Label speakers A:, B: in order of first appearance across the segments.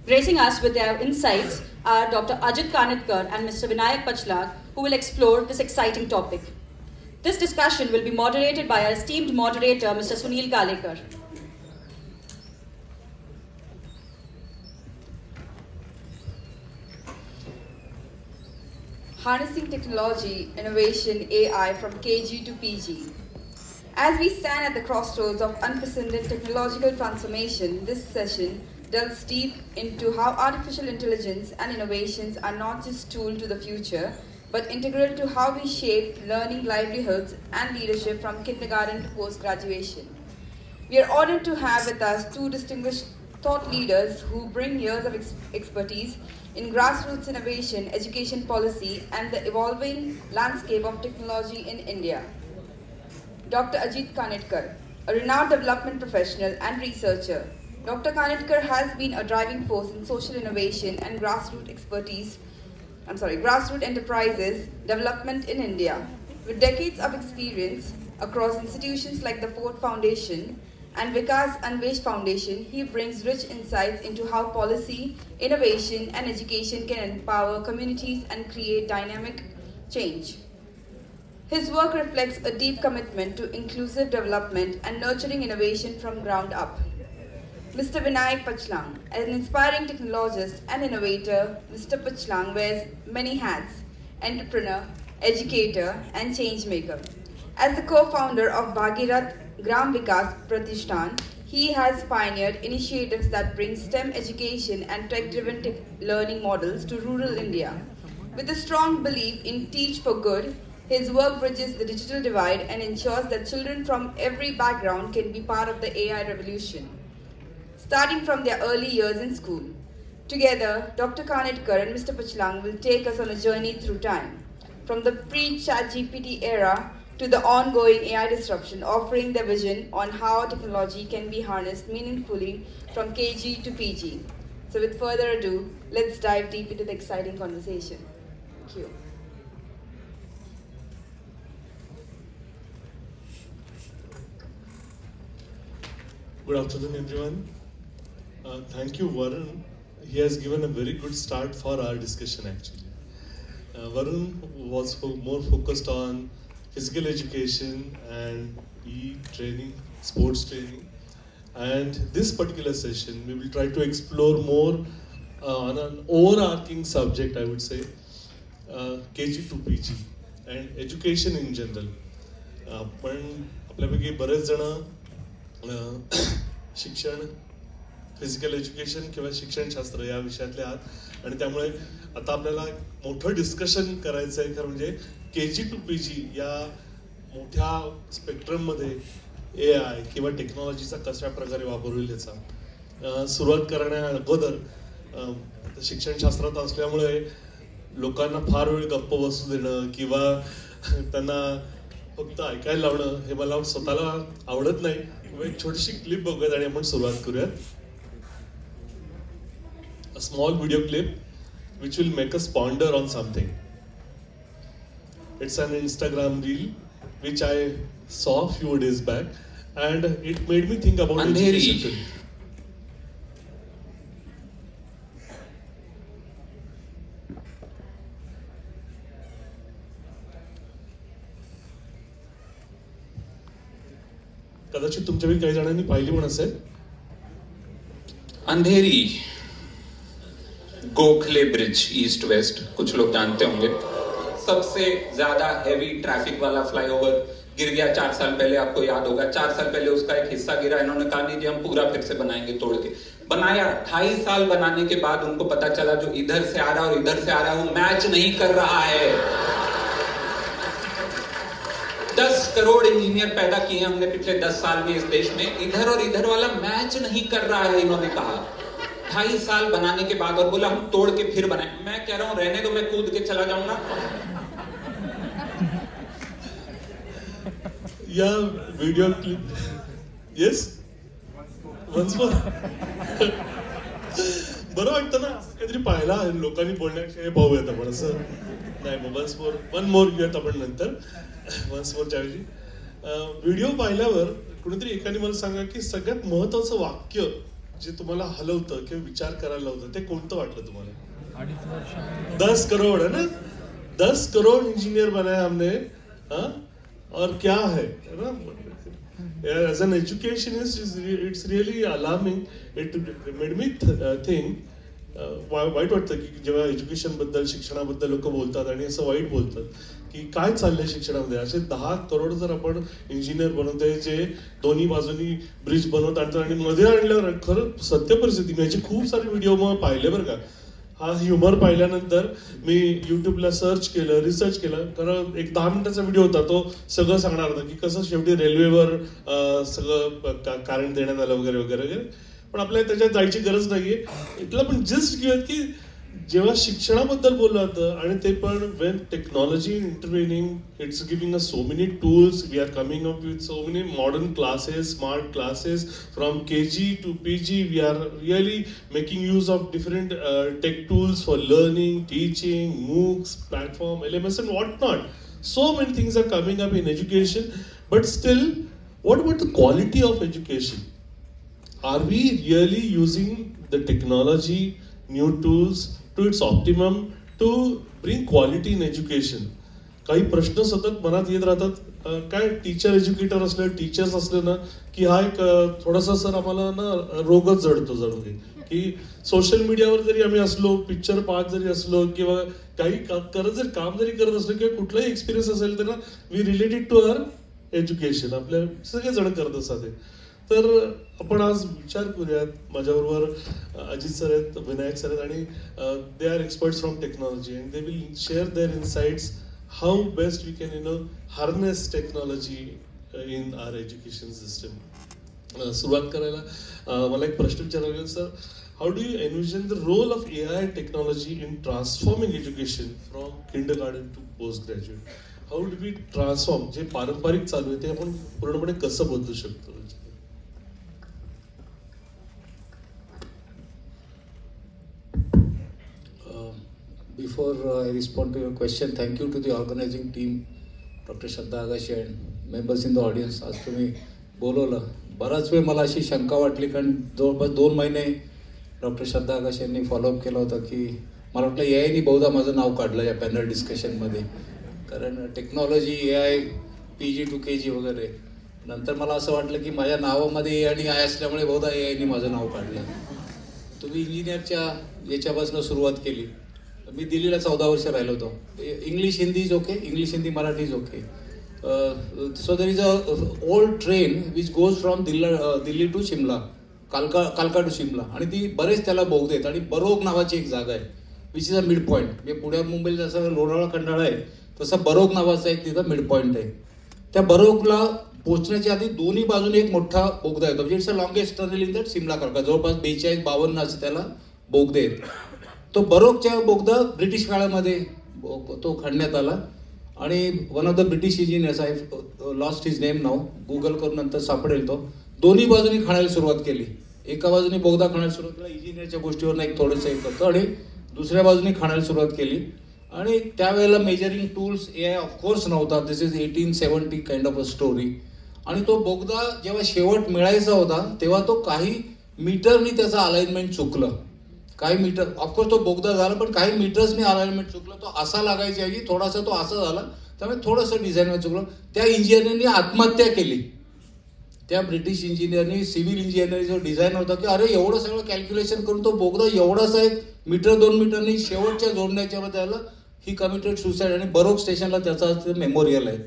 A: Gracing us with their insights are Dr. Ajit Kanitkar and Mr. Vinayak Pachlag, who will explore this exciting topic. This discussion will be moderated by our esteemed moderator, Mr. Sunil Kalekar.
B: Harnessing technology, innovation, AI from KG to PG. As we stand at the crossroads of unprecedented technological transformation, this session delves deep into how artificial intelligence and innovations are not just tools to the future, but integral to how we shape learning livelihoods and leadership from kindergarten to post-graduation. We are honored to have with us two distinguished thought leaders who bring years of expertise in grassroots innovation, education policy, and the evolving landscape of technology in India. Dr. Ajit Kanitkar, a renowned development professional and researcher. Dr. Kanitkar has been a driving force in social innovation and grassroots enterprises development in India. With decades of experience across institutions like the Ford Foundation and Vikas Anvesh Foundation, he brings rich insights into how policy, innovation, and education can empower communities and create dynamic change. His work reflects a deep commitment to inclusive development and nurturing innovation from ground up. Mr. Vinayak Pachlag, an inspiring technologist and innovator, Mr. Pachlag wears many hats: entrepreneur, educator, and changemaker. As the co-founder of Bhagirath Gram Vikas Pratishthan, he has pioneered initiatives that bring STEM education and tech-driven learning models to rural India. With a strong belief in Teach for Good, his work bridges the digital divide and ensures that children from every background can be part of the AI revolution, starting from their early years in school. Together, Dr. Kanitkar and Mr. Pachlag will take us on a journey through time, from the pre-ChatGPT era to the ongoing AI disruption, offering their vision on how technology can be harnessed meaningfully from KG to PG. So with further ado, let's dive deep into the exciting conversation. Thank you.
C: Good afternoon, everyone. Thank you, Varun. He has given a very good start for our discussion, actually. Varun was more focused on physical education and training, sports training. And this particular session, we will try to explore more on an overarching subject, I would say, KG to PG and education in general. पण आपल्यापैकी बरेच जण शिक्षण, physical education किंवा शिक्षणशास्त्र या विषयातले आहात आणि त्यामुळे आता आपल्याला मोठं डिस्कशन करायचं आहे खरं म्हणजे KG to PG या मोठ्या स्पेक्ट्रममध्ये AI किंवा टेक्नॉलॉजीचा कशा प्रकारे वापर होईल याचा सुरुवात करण्या अगोदर शिक्षणशास्त्रात असल्यामुळे लोकांना फार वेळ गप्प बसू देणं किंवा त्यांना फक्त ऐकायला लावणं हे मला स्वतःला आवडत नाही. एक छोटीशी क्लिप बघूयात आणि आपण सुरुवात करूयात. A small video clip which will make us ponder on something. It's an Instagram reel which I saw a few days back and it made me think about education. कदाचित तुमच्यापैकी काही जणांनी पाहिली पण असेल.
D: Andheri Gokhale bridge east west, कुछ लोग जानते होंगे. सबसे ज्यादा हेवी ट्रैफिक वाला फ्लाईओवर गिर गया 4 साल पहले, आपको याद होगा. 4 साल पहले उसका एक हिस्सा गिरा, इन्होंने कहा नहीं जी हम पूरा फिर से बनाएंगे, तोड़ के बनाया. 2.5 साल बनाने के बाद उनको पता चला जो इधर से आ रहा है और इधर से आ रहा है वो मैच नहीं कर रहा है. 10 करोड़ इंजीनियर पैदा किए हमने पिछले 10 साल में इस देश में, इधर और इधर वाला मैच नहीं कर रहा है, इन्होंने कहा. 2.5 साल बनाने के बाद और बोला हम तोड़ के फिर बनाए. मैं कह रहा हूं रहने दो, मैं कूद के चला जाऊंगा.
C: या video clip yes once more बरं वाटतं ना काहीतरी पाहायला लोकांनी बोलण्यापेक्षा पाहूयात आपण असं नाही. मग वन्स मोर वन मोर घेऊयात आपण नंतर. वन्स मोरच्या ऐवजी व्हिडिओ पाहिल्यावर कुणीतरी एकाने मला सांगा की सगळ्यात महत्वाचं वाक्य जे तुम्हाला हलवतं किंवा विचार करायला लावतं ते कोणतं वाटलं तुम्हाला? 10 करोड़ है ना, 10 करोड़ इंजीनियर बनाए हमने, हाँ? और क्या है ना, as an educationist it's really alarming. It made me think वाईट वाटतं की जेव्हा एज्युकेशन बद्दल, शिक्षणाबद्दल लोक बोलतात आणि असं वाईट बोलतात की काय चाललंय शिक्षणामध्ये. असे 10 करोड जर आपण इंजिनियर बनवतोय जे दोन्ही बाजूनी ब्रिज बनवत आणतात आणि मध्ये आणल्यावर खरं सत्य परिस्थिती, मी याचे खूप सारे व्हिडिओ मग पाहिले बरं का. हा ह्युमर पाहिल्यानंतर मी युट्यूबला सर्च केलं, रिसर्च केलं, कारण एक 10 मिनिटाचा व्हिडिओ होता, तो सगळं सांगणार होता की कसं शेवटी रेल्वेवर सगळं कारण देण्यात आलं वगैरे वगैरे वगैरे. पण आपल्याला त्याच्यात जायची गरज नाहीये. इथलं पण जस्ट घेऊयात की जेव्हा शिक्षणाबद्दल बोललं जातं आणि ते पण when technology intervening, it's giving us so many tools, we are coming up with so many modern classes, smart classes from KG to PG. We are really making use of different tech tools for learning, teaching, MOOCs, platform, LMS and what not. So many things are coming up in education, but still, what about the quality of education? Are we really using the technology, new tools to its optimum to bring quality in education? काही प्रश्न सतत मनात येत राहतात. काय teacher educator असले, teachers असले ना की हा एक थोडासा सर आम्हाला ना रोगच जडतो जणू की सोशल मीडियावर जरी आम्ही असलो, पिक्चर पाहत जरी असलो किंवा काही काम जरी करत असलो किंवा कुठलाही एक्सपिरियन्स असेल तर ना we related to our education, आपल्या सगळे जण करत असतात. तर आपण आज विचार करूयात. माझ्याबरोबर अजित सर आहेत, विनायक सर आहेत आणि they are experts from technology and they will share their insights how best we can harness technology in our education system. सुरुवात करायला मला एक प्रश्न विचारायला लागेल sir. How do you envision the role of AI technology in transforming education from kindergarten to post graduate? How do we transform, जे पारंपरिक चालू आहे ते आपण पूर्णपणे कसं बदलू शकतो?
E: Before I respond to your question, thank you to the organizing team, Dr. Shraddha Agashe and members in the audience. आज तुम्ही बोलवलं. बराच वेळ मला अशी शंका वाटली, कारण जवळपास 2 महिने डॉक्टर श्रद्धा आगाशे यांनी फॉलोअप केला होता की मला वाटलं AI बहुधा माझं नाव काढलं या पॅनल डिस्कशनमध्ये, कारण technology, AI, PG to KG वगैरे. नंतर मला असं वाटलं की माझ्या नावामध्ये A आणि I असल्यामुळे बहुधा AI माझं नाव काढलं. तुम्ही इंजिनियरच्या याच्यापासून सुरुवात केली. मी दिल्लीला 14 वर्ष राहिलो होतो. English Hindi is okay, English Hindi Marathi is okay. So there is a old train which goes from Delhi to Shimla, कालका टू शिमला, आणि ती बरेच त्याला बोगदे आहेत. आणि बरोग नावाची एक जागा आहे which is a mid point. म्हणजे पुण्यात मुंबईला जसं लोणावळा खंडाळा आहे तसं बरोग नावाचा एक तिथं मिड पॉईंट आहे. त्या बरोगला पोहोचण्याच्या आधी दोन्ही बाजूने एक मोठा बोगदा येतो. म्हणजे it's a longest tunnel in that Shimla कालका. जवळपास 42-52 असं त्याला बोगदे आहेत. तो बरोगच्या बोगदा ब्रिटिश काळामध्ये तो खणण्यात आला आणि one of the British engineers, I lost his name now, Google करून नंतर सापडेल तो, दोन्ही बाजूनी खणायला सुरुवात केली. एका बाजूने बोगदा खणायला सुरुवात केला, इंजिनियरच्या गोष्टीवर एक थोडंसं एक करतो, आणि दुसऱ्या बाजूने खणायला सुरुवात केली. आणि त्यावेळेला मेजरिंग टूल्स AI ऑफकोर्स नव्हता. This is 1870 kind of a story. आणि तो बोगदा जेव्हा शेवट मिळायचा होता तेव्हा तो काही मीटरनी त्याचं अलाइनमेंट चुकलं. काही मीटर, ऑफकोर्स तो बोगदा झाला, पण काही मीटर्सनी अलाइनमेंट चुकलं. तो असा लागायच्या ऐवजी थोडासा तो असा झाला, त्यामुळे थोडंसं डिझाईनमध्ये चुकलं. त्या इंजिनियरनी आत्महत्या केली. त्या ब्रिटिश इंजिनियरनी, सिव्हिल इंजिनियर जो डिझाईन होता की अरे एवढं सगळं कॅल्क्युलेशन करून तो बोगदा एवढासा 1 मीटर 2 मीटरनी शेवटच्या जोडण्याच्या मध्ये आला. He committed suicide. आणि बरोग स्टेशनला त्याचा मेमोरियल आहे.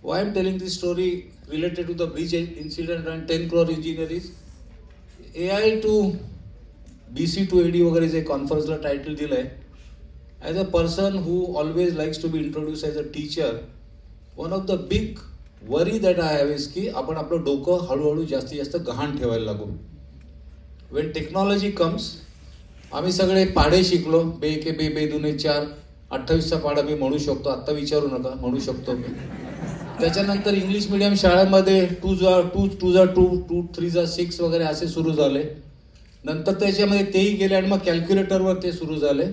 E: Why am telling this story related to the bridge incident and 10 crore engineer is AI to BC to AD वगैरे जे कॉन्फरन्सला टायटल दिलं आहे. As a person who always likes to be introduce as a teacher, one of the big worry that I have is की आपण आपलं डोकं हळूहळू जास्तीत जास्त गहाण ठेवायला लागू. वेन टेक्नॉलॉजी कम्स, आम्ही सगळे पाढे शिकलो. बे के बे, बे दुने 4, 28चा पाढा मी म्हणू शकतो. आत्ता विचारू नका, म्हणू शकतो मी. त्याच्यानंतर इंग्लिश मिडियम शाळेमध्ये 2 जा 2, 2 जा 2, 2 3 जा 6 वगैरे असे सुरू झाले. नंतर त्याच्यामध्ये तेही गेले आणि मग कॅल्क्युलेटरवर ते सुरू झाले.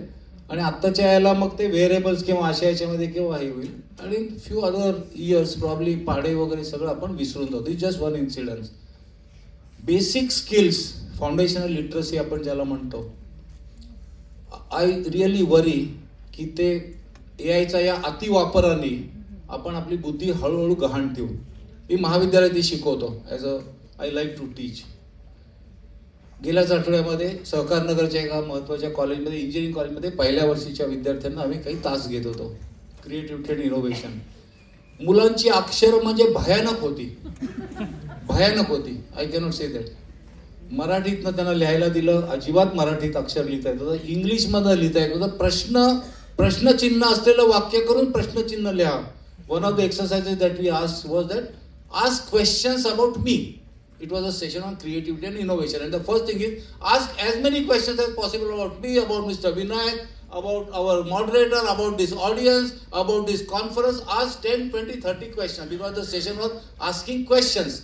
E: आणि आत्ताच्या याला मग ते व्हेरिएबल्स किंवा अशा याच्यामध्ये केव्हा हे होईल. आणि फ्यू अदर इयर्स प्रॉब्ली पाढे वगैरे सगळं आपण विसरून जातो. It's just one incidence. Basic skills foundational literacy आपण ज्याला म्हणतो, आय रिअली वरी की ते AIचा या अतिवापराने आपण आपली बुद्धी हळूहळू गहाण ठेवू. मी महाविद्यालयात शिकवतो, आय लाईक टू टीच. गेल्याच आठवड्यामध्ये सहकारनगरच्या एका महत्त्वाच्या कॉलेजमध्ये, इंजिनिअरिंग कॉलेजमध्ये पहिल्या वर्षीच्या विद्यार्थ्यांना आम्ही काही तास घेत होतो, क्रिएटिव्हिटी अँड इनोव्हेशन. मुलांची अक्षर म्हणजे भयानक होती. I cannot say that. मराठीतनं त्यांना लिहायला दिलं, अजिबात मराठीत अक्षर लिहिता येत होतं, इंग्लिशमधनं लिहिता येत होतं. प्रश्नचिन्ह असलेलं वाक्य करून प्रश्नचिन्ह लिहा. One of the exercises that we asked was that ask questions about me. It was a session on creativity and innovation, and the first thing is ask as many questions as possible about me, about Mr. Vinayak, about our moderator, about this audience, about this conference. Ask 10, 20, 30 questions because the session was asking questions.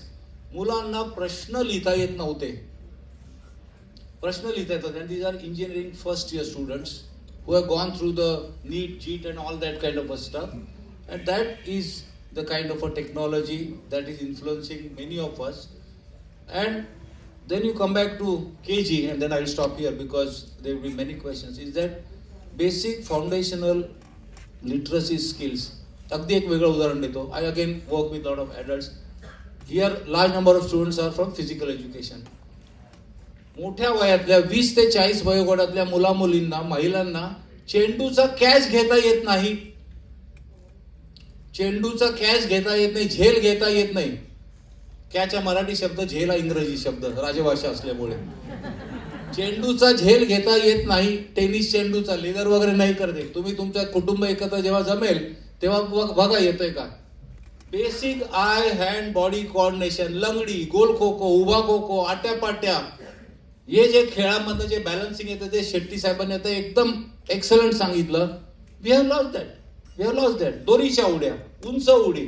E: मुलांना प्रश्न लिहिता येत नव्हते. And these are engineering first year students who have gone through the NEET, JEET and all that kind of stuff, and that is the kind of a technology that is influencing many of us. And then you come back to KG, and then I'll stop here because there will be many questions. Is that basic foundational literacy skills? अगदी एक वेगळं उदाहरण देतो. I again work with a lot of adults. Here large number of students are from physical education. मोठ्या वयातल्या 20 ते 40 वयोगटातल्या मुला-मुलींना, महिलांना चेंडूचा कॅच घेता येत नाही. झेल घेता येत नाही. कॅच हा मराठी शब्द, झेल हा इंग्रजी शब्द, राजभाषा असल्यामुळे. चेंडूचा झेल घेता येत नाही. टेनिस चेंडूचा लेदर वगैरे नाही करते. तुम्ही तुमच्या कुटुंब एकत्र जेव्हा जमेल तेव्हा बघा येतोय का. Basic I hand body coordination, लंगडी, गोल खो खो, उभा खो खो, आट्यापाट्या, हे जे खेळामधलं जे बॅलन्सिंग येतं ते शेट्टी साहेबांनी आता एकदम एक्सलंट सांगितलं. We have lost that. दोरीच्या उड्या, उंच उडी,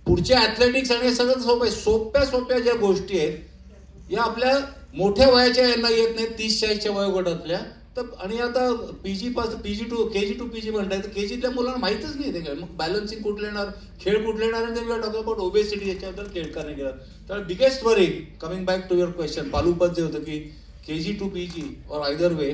E: पुढचे ॲथलेटिक्स आणि हे सगळं सोप्या ज्या गोष्टी आहेत या आपल्या मोठ्या वयाच्या यांना येत नाहीत, 30-40च्या वयोगटातल्या. तर आणि आता KG टू PG म्हणताय, तर KGतल्या मुलांना माहीतच नाही ते काय. मग बॅलन्सिंग कुठले येणार, खेळ कुठले येणार, आणि त्यांनी टॉक अबाउट ओबेसिटी, याच्याबद्दल खेळ का नाही गेला. तर biggest worry, coming back to your question, पालुपत जे होतं की KG to PG or either way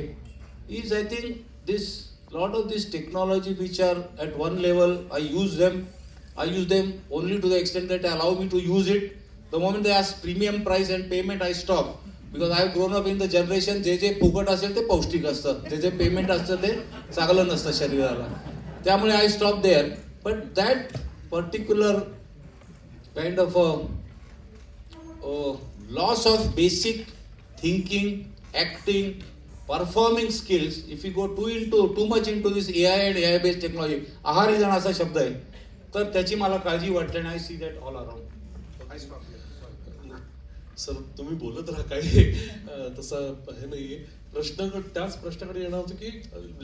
E: is, I think this lot of this technology which are at one level, I use them only to the extent that they allow me to use it. The moment they ask premium price and payment, I stop. Because I have grown up in the generation, जे फुकट असेल ते पौष्टिक असतं, जे payment असतं ते चांगलं नसतं शरीराला. त्यामुळे I stop there. But that particular kind of a loss of basic thinking, acting, performing skills, if you go too much into this AI and AI based technology, आहारीजन असा शब्द आहे, तर त्याची मला काळजी वाटते. आणि I see that all around.
C: Sir तुम्ही बोलत राहा, काही तसं हे नाहीये. त्याच प्रश्नाकडे येणार होतं की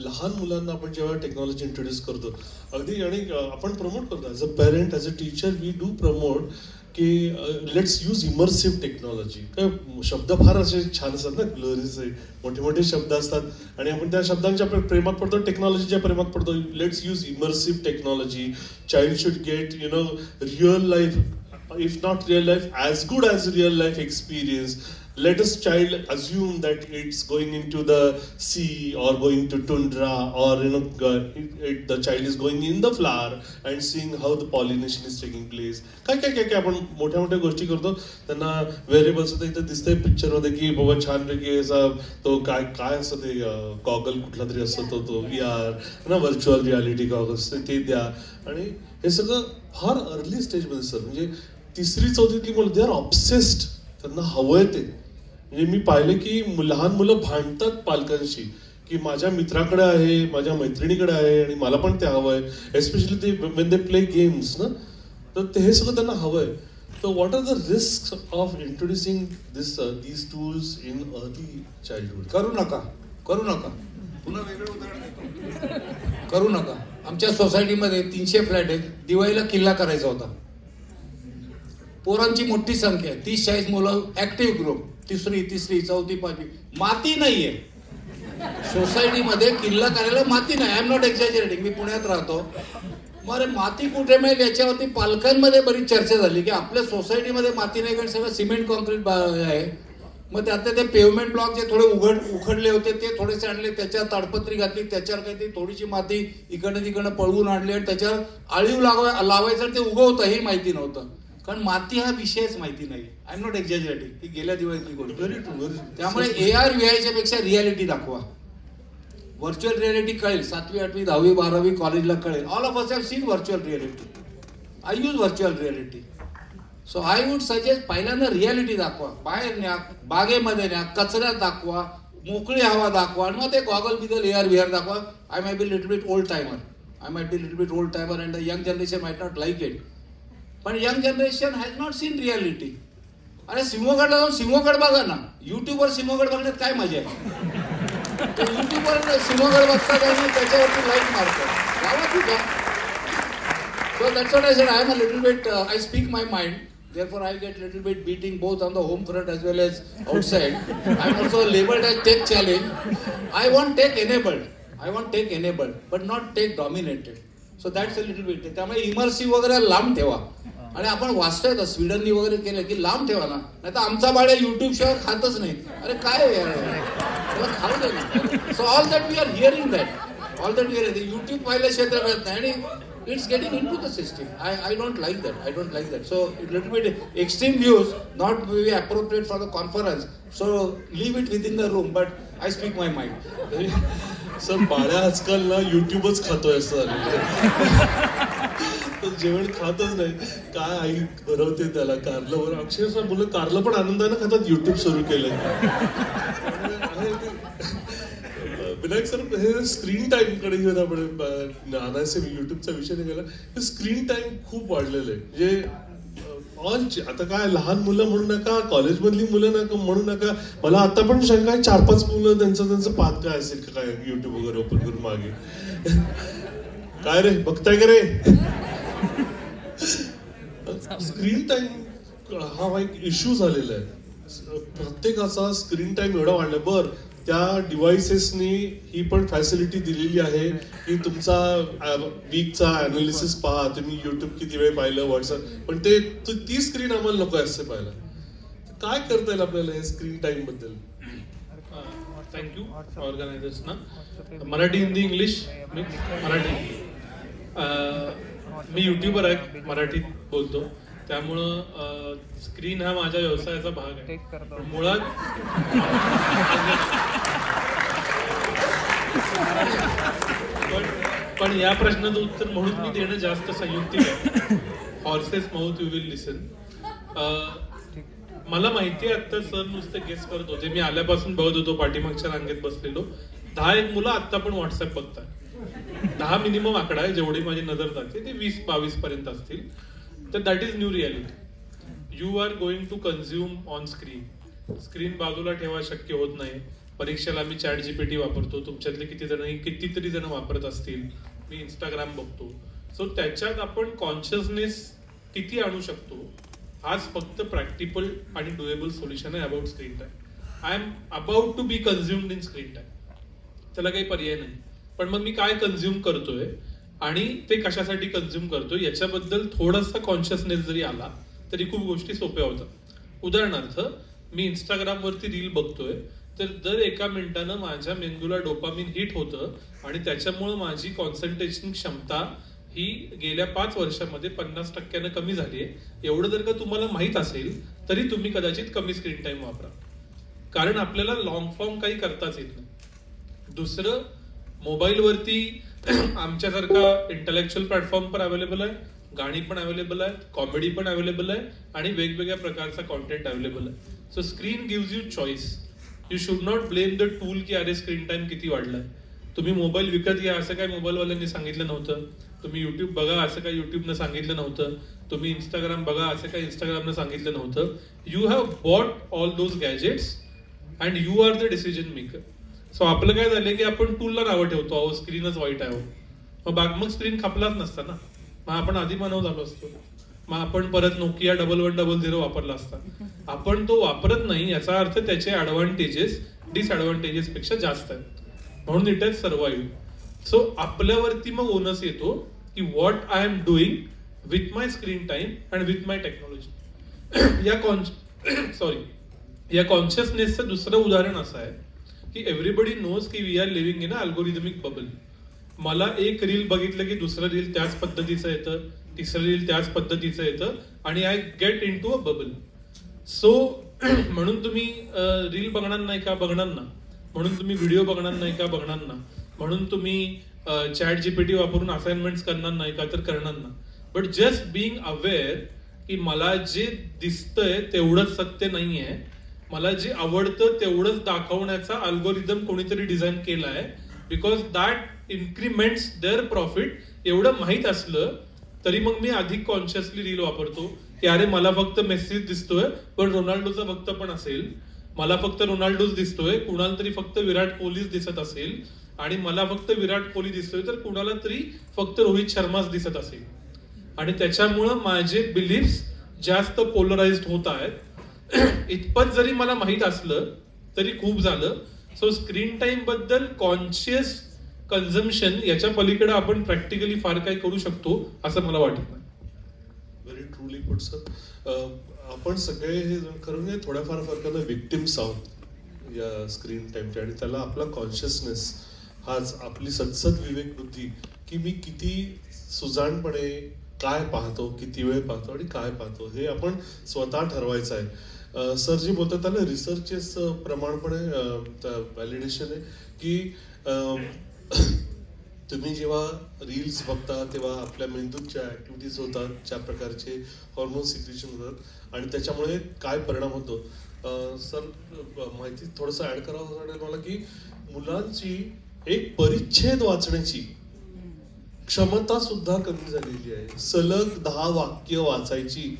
C: लहान मुलांना आपण जेव्हा टेक्नॉलॉजी इंट्रोड्यूस करतो अगदी, आणि आपण प्रमोट करतो as a parent, as a teacher, we do promote की लेट्स यूज इमर्सिव्ह टेक्नॉलॉजी. काय शब्द फार असे छान असतात ना, ग्लोरीचे मोठे शब्द असतात, आणि आपण त्या शब्दांच्या प्रेमात पडतो, टेक्नॉलॉजीच्या प्रेमात पडतो. Let's use immersive technology. Child should get real life, if not real life, as good as real life experience. Let us child assume that it's going into the sea or going to tundra, or the child is going in the flower and seeing how the pollination is taking place. काय आपण मोठ्या गोष्टी करतो. त्यांना variables होतं, इथं दिसतंय picture मध्ये की बाबा छानपैकी असा तो काय असतं ते गॉगल कुठला तरी असतो तो VR ना, व्हर्च्युअल रियालिटी गॉगल्स, ते द्या. आणि हे सगळं फार अर्ली स्टेजमध्ये सर, म्हणजे 3री-4थीतली मुलं, दे आर ऑब्सेस्ड. त्यांना हवंय ते. म्हणजे मी पाहिलं की लहान मुलं भांडतात पालकांशी की माझ्या मित्राकडे आहे, माझ्या मैत्रिणीकडे आहे, आणि मला पण ते हवंय. एस्पेशली ते वेन दे प्ले गेम्स ना, तर ते हे सगळं त्यांना हवंय. तर what are the risk of introducing these tools in early childhood?
E: करू नका. पुन्हा वेगळं उदाहरण देतो. करू नका. आमच्या सोसायटीमध्ये 300 फ्लॅट आहेत. दिवाळीला किल्ला करायचा होता. पोरांची मोठी संख्या आहे, 30-40 मुलं, ऍक्टिव्ह ग्रुप, 3री, 4थी, 5वी. माती नाहीये सोसायटीमध्ये. किल्ला करायला माती नाही. आय एम नॉट एक्झॅजरेटिंग, मी पुण्यात राहतो. मग माती कुठे मिळेल याच्यावरती पालकांमध्ये बरीच चर्चा झाली की आपल्या सोसायटीमध्ये माती नाही, कारण सगळं सिमेंट कॉन्क्रीट आहे. मग त्यातले ते पेव्हमेंट ब्लॉक जे थोडे उखडले होते ते थोडेसे आणले, त्याच्यावर ताडपत्री घातली, त्याच्यावर काहीतरी थोडीशी माती इकडनं तिकडनं पळवून आणली आणि त्याच्यावर आळीव लावायचं ते उगवतं हे माहिती नव्हतं. कारण माती हा विषयच माहिती नाही. आय एम नॉट एक्झॅजरेटिंग, ती गेल्या दिवाळीतली गोष्ट. त्यामुळे AR VRच्या पेक्षा रियालिटी दाखवा. व्हर्च्युअल रियालिटी कळेल, 7वी 8वी 10वी 12वी कॉलेजला कळेल. All of us have seen virtual reality. I use virtual reality. So I would suggest पहिल्यांदा रियालिटी दाखवा, बाहेर न्या, बागेमध्ये न्या, कचऱ्यात दाखवा, मोकळी हवा दाखवा, आणि मग ते गॉगल बिगल AR VR दाखवा. I may be little bit old timer and the young generation might not like it. पण young generation has not seen reality. अरे सिंहगडला जाऊन सिंहगड बघा ना, युट्यूबवर सिंहगड बघण्यात काय मजा आहे. युट्यूबवर सिंहगड बघतात आणि त्याच्यावरती लाईक मारतात, गावात तुझा. So that's what I said. I am a little bit, I speak my mind. Therefore, I get little bit beating both on the home front as well as outside. I am also labeled as tech challenge. I want tech enabled, but not tech dominated. So that's a little bit. त्यामुळे immersive वगैरे लांब ठेवा. आणि आपण वाचतोय का स्वीडननी वगैरे केलं की लांब ठेवा ना, नाही तर आमचा बाळ युट्यूब शिवाय खातच नाही. अरे काय त्याला खाऊ दे ना. So all that we are hearing YouTube पाहिल्याशिवाय तर मिळत नाही आणि it's getting into the system. I don't like that. So a little bit extreme views not maybe appropriate for the conference. So leave it within the room. But I speak my mind.
C: Sir बाळ्या आजकाल ना युट्यूबच खातोय असं जेवण खातच नाही. काय आई भरवते त्याला कारलं वर. अक्षरशः मुलं कारलं पण आनंदानं खातात. युट्यूब सुरू केलं. विनायक सर, हे स्क्रीन टाइम कडे घेऊन आपण आणायचे युट्यूबचा विषय निघाला. स्क्रीन टाइम खूप वाढलेलं आहे. म्हणजे आता काय लहान मुलं म्हणू नका, कॉलेजमधली मुलं नका म्हणू नका, मला आता पण शंका आहे 4-5 मुलं त्यांचं पाहत काय असेल का काय युट्यूब वगैरे ओपन करून मागे. काय रे बघताय का रे. स्क्रीन टाइम हा एक इश्यू झालेला आहे. प्रत्येकाचा स्क्रीन टाइम एवढा वाढला. बर, त्या डिव्हाइसेसनी ही पण फॅसिलिटी दिलेली आहे की तुमचा वीकचा अनालिसिस पहा, तुम्ही युट्यूब किती वेळ पाहिलं, व्हॉट्सअप, पण ती स्क्रीन आम्हाला नको असं पाहिलं. काय करता येईल आपल्याला हे स्क्रीन टाइम बद्दल.
F: थँक्यू ऑर्गनायझर्स ना. मराठी हिंदी इंग्लिश मराठी. मी युट्यूबर आहे, मराठीत बोलतो, त्यामुळं स्क्रीन हा माझ्या व्यवसायाचा भाग आहे. मुळात पण या प्रश्नाचं उत्तर म्हणून मी देणं जास्त संयुक्तिक आहे. हॉर्सेस माउथ यू विल लिसन. मला माहिती आहे आता सर नुसते गेस करत होते, मी आल्यापासून बघत होतो पाठीमागच्या रांगेत बसलेलो 10-1 मुलं आत्ता पण व्हॉट्सअप बघतात. 10 मिनिमम आकडा आहे जेवढी माझी नजर जाते, ते 20-22 पर्यंत असतील. तर that is new reality. You are going to consume on screen. Screen बाजूला ठेवा शक्य होत नाही. परीक्षेला मी ChatGPT वापरतो, तुमच्यातले कितीतरी जण वापरत असतील. मी इंस्टाग्राम बघतो. सो त्याच्यात आपण कॉन्शियसनेस किती आणू शकतो, हाच फक्त प्रॅक्टिकल आणि डुएबल सोल्युशन आहे about screen time. I am about to be consumed in screen time. त्याला काही पर्याय नाही. पण मग मी काय कन्झ्युम करतोय आणि ते कशासाठी कन्झ्युम करतोय याच्याबद्दल थोडासा कॉन्शियसनेस जरी आला तरी खूप गोष्टी सोप्या होतात. उदाहरणार्थ, मी इंस्टाग्रामवरती रील बघतोय, तर दर 1 मिनिटानं माझ्या मेंदूला डोपामिन हिट होतं आणि त्याच्यामुळे माझी कॉन्सन्ट्रेशन क्षमता ही गेल्या 5 वर्षामध्ये 50% कमी झाली आहे. एवढं जर का तुम्हाला माहित असेल तरी तुम्ही कदाचित कमी स्क्रीन टाइम वापरा, कारण आपल्याला लॉंग फॉर्म काही करताच येत नाही. दुसरं, मोबाईलवरती आमच्यासारखा इंटलेक्च्युअल प्लॅटफॉर्म पण अवेलेबल आहे, गाणी पण अवेलेबल आहेत, कॉमेडी पण अवेलेबल आहे आणि वेगवेगळ्या प्रकारचा कॉन्टेंट अवेलेबल आहे. So screen gives you choice. You should not blame the tool की अरे स्क्रीन टाइम किती वाढलाय. तुम्ही मोबाईल विकत घ्या असं काय मोबाईलवाल्यांनी सांगितलं नव्हतं. तुम्ही युट्यूब बघा असं काय युट्यूबनं सांगितलं नव्हतं. तुम्ही इंस्टाग्राम बघा असं काय इंस्टाग्रामनं सांगितलं नव्हतं. You have bought all those gadgets and you are the decision maker. So आपलं काय झालंय की आपण टूलला नावं ठेवतो, अहो स्क्रीनच वाईट आहे. मग स्क्रीन खपलाच नसता ना, मग आपण आधी मानव झालो असतो. मग आपण परत Nokia 1100 वापरला असता. आपण तो वापरत नाही याचा अर्थ त्याचे ऍडव्हान्टेजेस डिसएडव्हान्टेजेस पेक्षा जास्त आहेत, म्हणून इट हॅज सर्वाइव्ड. सो आपल्यावरती मग ओनस येतो की what I am doing with my screen time and with my technology. या कॉन्शियसनेसचं दुसरं उदाहरण असं आहे की एव्हरीबडी नोज की we are living in a algorithmic bubble. मला एक रील बघितलं की दुसरं रील त्याच पद्धतीचं येतं, तिसरं रील त्याच पद्धतीचं येतं आणि I get in to a bubble. So म्हणून तुम्ही रील बघणार नाही का? बघणार ना. म्हणून तुम्ही व्हिडिओ बघणार नाही का? बघणार ना. म्हणून तुम्ही चॅट जीपीटी वापरून असाइनमेंट्स करणार नाही का? तर करणार ना. बट जस्ट बिईंग अवेअर की मला जे दिसतंय तेवढंच सत्य नाहीये, मला जे आवडतं तेवढंच दाखवण्याचा अल्गोरिदम कोणीतरी डिझाईन केला आहे, बिकॉज दॅट इन्क्रीमेंट्स देअर प्रॉफिट. एवढं माहीत असलं तरी मग मी अधिक कॉन्शियसली रील वापरतो की अरे मला फक्त मेसीच दिसतोय पण रोनाल्डोचा भक्त पण असेल, मला फक्त रोनाल्डोच दिसतोय, कुणाला तरी फक्त विराट कोहलीच दिसत असेल, आणि मला फक्त विराट कोहली दिसतोय तर कुणाला तरी फक्त रोहित शर्माच दिसत असेल. आणि त्याच्यामुळं माझे बिलीफ्स जास्त पोलराइज्ड होत आहेत. इतपत जरी मला माहित असलं तरी खूप झालं. सो स्क्रीन टाइम बद्दल कॉन्शियस कन्झम्पशन याच्या पलीकडे आपण प्रॅक्टिकली फार काही करू शकतो असं मला वाटत नाही.
C: Very truly put sir. आपण सगळे हे खरं म्हणजे थोड्याफार फरकानं विक्टिम्स आहोत या स्क्रीन टाइमच्या, आणि त्याला आपला कॉन्शियसनेस हाच आपली सतसत विवेक बुद्धी की मी किती सुजाणपणे काय पाहतो, किती वेळ पाहतो आणि काय पाहतो हे आपण स्वतः ठरवायचं आहे. सर जी बोलतात त्याला रिसर्चेस प्रमाणपणे व्हॅलिडेशन आहे की तुम्ही जेव्हा रील्स बघता तेव्हा आपल्या मेंदूत ज्या ऍक्टिव्हिटीज होतात, ज्या प्रकारचे हॉर्मोन सिक्रेशन होतात आणि त्याच्यामुळे काय परिणाम होतो. सर माहिती थोडंसं ऍड करावं वाटेल मला की मुलांची एक परिच्छेद वाचण्याची क्षमता सुद्धा कमी झालेली आहे. सलग 10 वाक्य वाचायची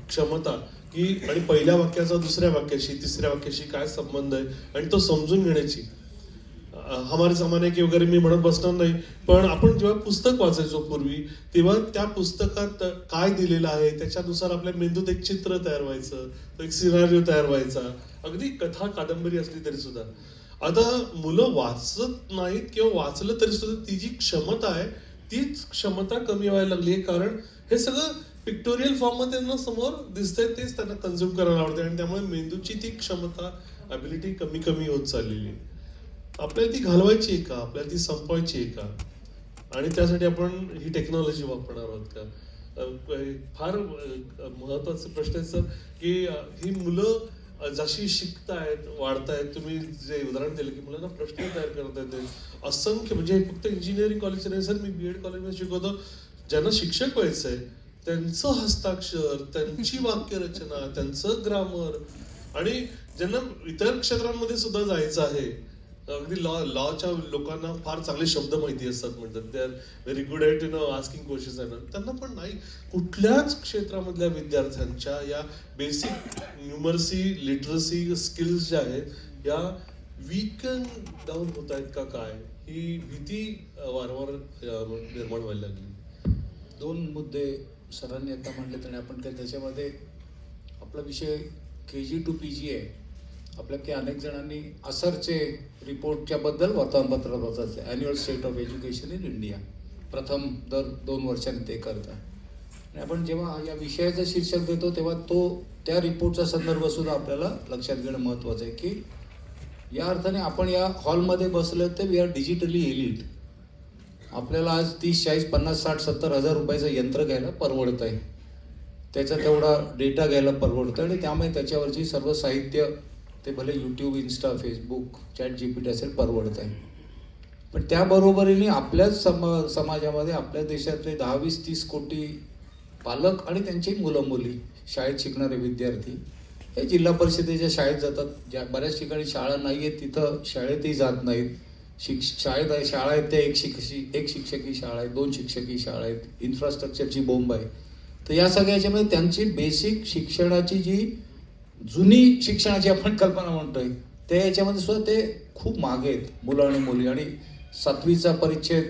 C: क्षमता की, आणि पहिल्या वाक्याचा दुसऱ्या वाक्याशी तिसऱ्या वाक्याशी काय संबंध आहे आणि तो समजून घेण्याची. हमारे जमाने की वगैरे मी म्हणत बसणार नाही, पण आपण जेव्हा पुस्तक वाचायचो पूर्वी तेव्हा त्या पुस्तकात काय दिलेलं आहे त्याच्यानुसार आपल्या मेंदूत एक चित्र तयार व्हायचं, एक सिनारिओ तयार व्हायचा, अगदी कथा कादंबरी असली तरी सुद्धा. आता मुलं वाचत नाहीत किंवा वाचलं तरी सुद्धा ती जी क्षमता आहे तीच क्षमता कमी व्हायला लागली आहे, कारण हे सगळं पिक्टोरियल फॉर्म मध्ये त्यांना समोर दिसतंय, तेच त्यांना कन्झ्युम करायला आवडते आणि त्यामुळे मेंदूची ती क्षमता ॲबिलिटी कमी कमी होत चाललेली आहे. आपल्याला ती घालवायची आहे का, आपल्याला ती संपवायची आहे का, आणि त्यासाठी आपण ही टेक्नॉलॉजी वापरणार आहोत का? फार महत्वाचा प्रश्न आहे सर की ही मुलं जशी शिकतायत वाढतायत, तुम्ही जे उदाहरण दिलं की मुलांना प्रश्न तयार करता येते असंख्य, म्हणजे फक्त इंजिनिअरिंग कॉलेज नाही सर, मी बीएड कॉलेजमध्ये शिकवतो, ज्यांना शिक्षक व्हायचं आहे त्यांचं हस्ताक्षर, त्यांची वाक्यरचना, त्यांचं ग्रामर, आणि ज्यांना इतर क्षेत्रांमध्ये सुद्धा जायचं आहे, अगदी लॉच्या लोकांना फार चांगले शब्द माहिती असतात, म्हणतात they are very good at asking questions आहे ना, त्यांना पण नाही. कुठल्याच क्षेत्रामधल्या विद्यार्थ्यांच्या या बेसिक न्यूमर्सी लिटरसी स्किल्स ज्या आहेत या वीकन डाऊन होत आहेत का काय, ही भीती वारंवार निर्माण व्हायला लागली.
E: 2 मुद्दे सरांनी आता म्हणले आणि आपण काय त्याच्यामध्ये आपला विषय KG to PG आहे. आपल्या अनेक जणांनी असरचे रिपोर्टच्या बद्दल वर्तमानपत्रात वाचायचं, annual state of education in India, प्रथम दर 2 वर्षांनी ते करतात. आणि आपण जेव्हा या विषयाचं शीर्षक देतो तेव्हा त्या रिपोर्टचा संदर्भ सुद्धा आपल्याला लक्षात घेणं महत्त्वाचं आहे की या अर्थाने आपण या हॉलमध्ये बसलो तर वी आर डिजिटली एलिट. आपल्याला आज 30, 40, 50, 60, 70 हजार रुपयाचं यंत्र घ्यायला परवडत आहे, त्याचा तेवढा डेटा घ्यायला परवडतं, आणि त्यामुळे त्याच्यावरची सर्व साहित्य ते भले YouTube, Insta, Facebook, chat GPT असेल परवडत आहे. पण त्याबरोबरीने आपल्याच समाजामध्ये आपल्या देशातले 10-20-30 कोटी पालक आणि त्यांची मुलं मुली, शाळेत शिकणारे विद्यार्थी हे जिल्हा परिषदेच्या शाळेत जातात. ज्या बऱ्याच ठिकाणी शाळा नाही आहेत तिथं शाळेतही जात नाहीत. शाळा आहेत त्या एक शिक्षकी शाळा आहेत, 2 शिक्षकी शाळा आहेत, इन्फ्रास्ट्रक्चरची बोंब आहे. तर या सगळ्याच्यामध्ये त्यांची बेसिक शिक्षणाची जी जुनी शिक्षणाची आपण कल्पना म्हणतोय त्या याच्यामध्ये सुद्धा ते खूप मागे आहेत मुलं आणि मुली. आणि 7वीचा परिच्छेद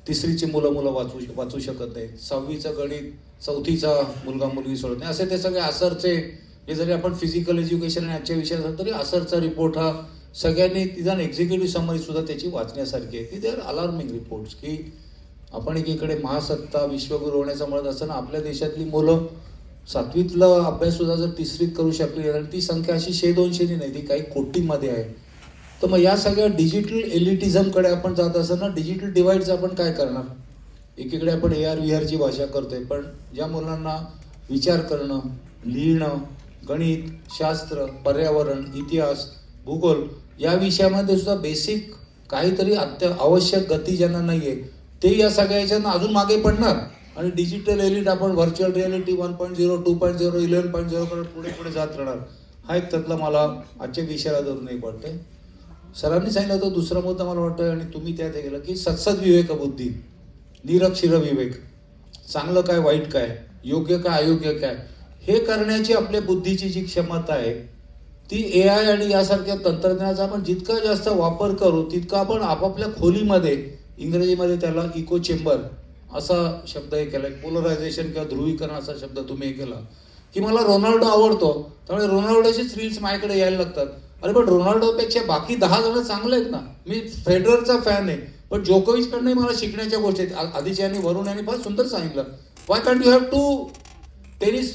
E: 3रीची मुलं वाचू शकत नाहीत, 6वीचं गणित 4थीचा मुलगा मुलगी सोडत नाही, असे ते सगळे असरचे, हे जरी आपण फिजिकल एज्युकेशन आणि आजच्या विषयात असेल तरी असरचा रिपोर्ट हा सगळ्यांनी तिचा एक्झिक्युटिव्ह समरी सुद्धा त्याची वाचण्यासारखी आहे. दे आर अलार्मिंग रिपोर्ट्स की आपण एकीकडे महासत्ता विश्वगुरु होण्याचं म्हणत असताना आपल्या देशातली मुलं 7वीतला अभ्यास सुद्धा जर 3रीत करू शकली आणि ती संख्या अशी 100-200 नाही, ती काही कोटीमध्ये आहे. तर मग या सगळ्या डिजिटल एलिटिझमकडे आपण जात असताना डिजिटल डिवाइडचं आपण काय करणार? एकीकडे आपण AR VR भाषा करतोय, पण ज्या मुलांना विचार करणं, लिहिणं, गणित, शास्त्र, पर्यावरण, इतिहास, भूगोल या विषयामध्ये सुद्धा बेसिक काहीतरी आवश्यक गती ज्यांना नाही आहे ते या सगळ्या याच्यानं अजून मागे पडणार. आणि डिजिटल एलिट आपण व्हर्च्युअल रियालिटी 1.0, 2.0, 11.0 कडे पुढे पुढे जात राहणार. हा एक त्यातला मला आजच्या विषयाला धरून एक वाटतंय. सरांनी सांगितलं होतं दुसरा मुद्दा मला वाटतं आणि तुम्ही त्यात हे केलं की सत्सद विवेक बुद्धी, निरक्षर विवेक, चांगलं काय वाईट काय, योग्य काय अयोग्य काय, हे करण्याची आपल्या बुद्धीची जी क्षमता आहे ती AI आणि यासारख्या तंत्रज्ञानाचा आपण जितका जास्त वापर करू तितका आपण आपापल्या खोलीमध्ये, इंग्रजीमध्ये त्याला इको चेंबर असा शब्द हे केला, पोलरायझेशन किंवा ध्रुवीकरण असा शब्द तुम्ही हे केला की मला रोनाल्डो आवडतो त्यामुळे रोनाल्डोचेच रील्स माझ्याकडे यायला लागतात. अरे पण रोनाल्डोपेक्षा बाकी 10 जण चांगले आहेत ना. मी फेडररचा फॅन आहे पण जोकोविचकडनंही मला शिकण्याच्या गोष्टी आहेत. आधीच यांनी वरुण यांनी फार सुंदर सांगितलं, why can't you have 2 tennis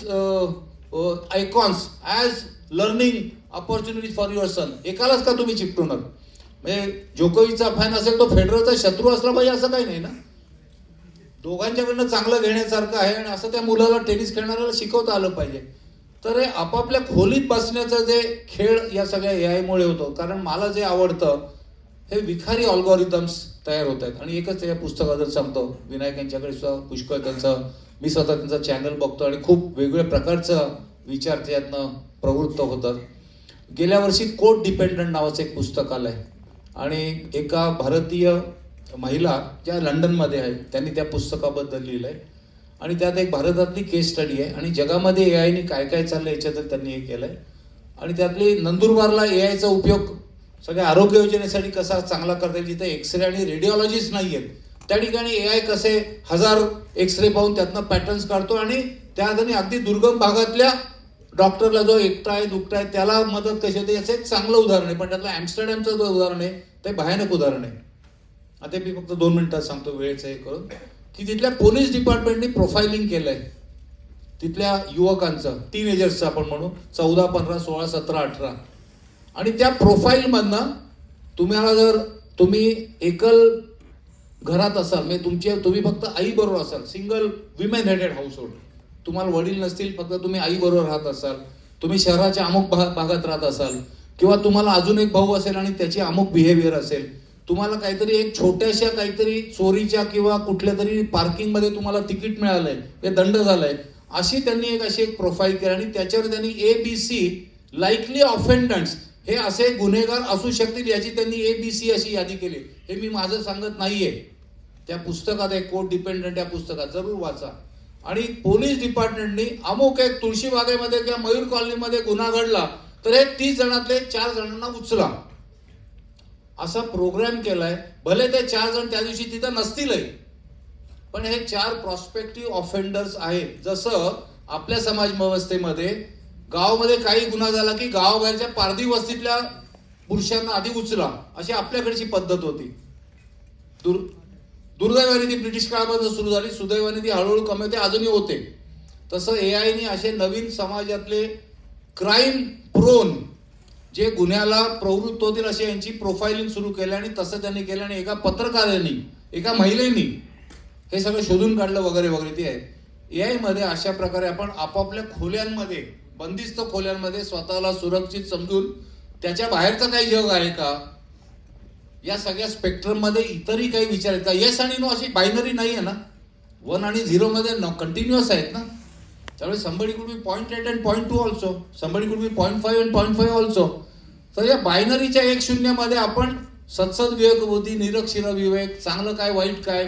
E: icons as learning opportunities for your son. एकालाच का तुम्ही चिकटवणार? म्हणजे जोकोविचचा फॅन असेल तो फेडररचा शत्रू असला पाहिजे असं काही नाही ना. दोघांच्याकडनं चांगलं घेण्यासारखं आहे आणि असं त्या मुलाला टेनिस खेळणाऱ्याला शिकवता आलं पाहिजे. तर हे आपापल्या खोलीत बसण्याचं जे खेळ या सगळ्या AI मुळे होतो. कारण मला जे आवडतं हे विखारी अल्गोरिदम्स तयार होत आहेत. आणि एकच या पुस्तकात सांगतो, विनायक यांच्याकडे सुद्धा पुष्कळ त्यांचं, मी स्वतः त्यांचा चॅनल बघतो आणि खूप वेगवेगळ्या प्रकारचं विचार त्यातनं प्रवृत्त होतात. गेल्या वर्षी कोड डिपेंडंट नावाचं एक पुस्तक आलंय आणि एका भारतीय महिला ज्या लंडनमध्ये आहेत त्यांनी त्या पुस्तकाबद्दल लिहिलंय आणि त्यात एक भारतातली केस स्टडी आहे आणि जगामध्ये AIने काय काय चाललंय याच्यात त्यांनी हे केलंय. आणि त्यातली नंदुरबारला AIचा उपयोग सगळ्या आरोग्य योजनेसाठी कसा चांगला करता येईल, जिथे एक्सरे आणि रेडिओलॉजिस्ट नाही आहेत त्या ठिकाणी AI कसे 1000 एक्सरे पाहून त्यातनं पॅटर्न्स काढतो आणि त्या अगदी दुर्गम भागातल्या डॉक्टरला जो एकटा आहे दुखटा आहे त्याला मदत कशी होते याचं एक चांगलं उदाहरण आहे. पण त्यातलं ॲम्स्टरडॅमचं जो उदाहरण आहे ते भयानक उदाहरण आहे. आता मी फक्त 2 मिनिटात सांगतो वेळेचं हे करून, की तिथल्या पोलीस डिपार्टमेंटने प्रोफायलिंग केलंय तिथल्या युवकांचं, टीनेजर्सचं आपण म्हणू, 14, 15, 16, 17, 18. आणि त्या प्रोफाईलमधनं तुम्हाला जर तुम्ही एकल घरात असाल म्हणजे तुम्ही फक्त आई बरोबर असाल, single women headed house hold, तुम्हाला वडील नसतील, फक्त तुम्ही आई बरोबर राहत असाल, तुम्ही शहराच्या अमुक भागात राहत असाल किंवा तुम्हाला अजून एक भाऊ असेल आणि त्याची अमुक बिहेवियर असेल, तुम्हाला काहीतरी एक छोट्याशा काहीतरी चोरीच्या किंवा कुठल्या तरी पार्किंगमध्ये तुम्हाला तिकीट मिळालंय, ते दंड झालाय, अशी त्यांनी एक प्रोफाईल केली आणि त्याच्यावर त्यांनी ABC लाईकली ऑफेंडंट्स हे असे गुन्हेगार असू शकतील याची त्यांनी ABC अशी यादी केली. हे मी माझं सांगत नाहीये, त्या पुस्तकात आहे, कोड डिपेंडंट या पुस्तकात जरूर वाचा. आणि पोलीस डिपार्टमेंटनी अमुक एक तुळशीबागेमध्ये किंवा मयूर कॉलनीमध्ये गुन्हा घडला तर हे 30 जणातले 4 जणांना उचला असा प्रोग्राम केलाय. भले ते 4 जण त्या दिवशी तिथं नसतीलही पण हे 4 प्रॉस्पेक्टिव्ह ऑफेंडर्स आहेत. जसं आपल्या समाज व्यवस्थेमध्ये गावामध्ये काही गुन्हा झाला की गावाबाहेरच्या पारधी वस्तीतल्या पुरुषांना आधी उचला अशी आपल्याकडची पद्धत होती. दुर्दैवाने ती ब्रिटिश काळापासून सुरू झाली, सुदैवाने ती हळूहळू कमी होते, अजूनही होते. तसं AIने असे नवीन समाजातले क्राईम प्रोन जे गुन्ह्याला प्रवृत्त होतील असे यांची प्रोफाइलिंग सुरू केली आणि तसं त्यांनी केलं आणि एका पत्रकारांनी, एका महिलेनी हे सगळं शोधून काढलं वगैरे वगैरे. ते आहे AI मध्ये अशा प्रकारे आपण आपापल्या खोल्यांमध्ये, बंदिस्त खोल्यांमध्ये स्वतःला सुरक्षित समजून त्याच्या बाहेरचं काही जग आहे का, या सगळ्या स्पेक्ट्रम मध्ये इतरही काही विचार आहेत का. येस आणि नो अशी बायनरी नाही आहे ना, 1 आणि 0 मध्ये कंटिन्युअस आहेत ना. त्यामुळे somebody could be 0.8 and 0.2 also, somebody could be 0.5 and 0.5 also. तर या बायनरीच्या 1-0 मध्ये आपण सत्सद विवेक बुद्धी, निरक्षर विवेक, चांगलं काय वाईट काय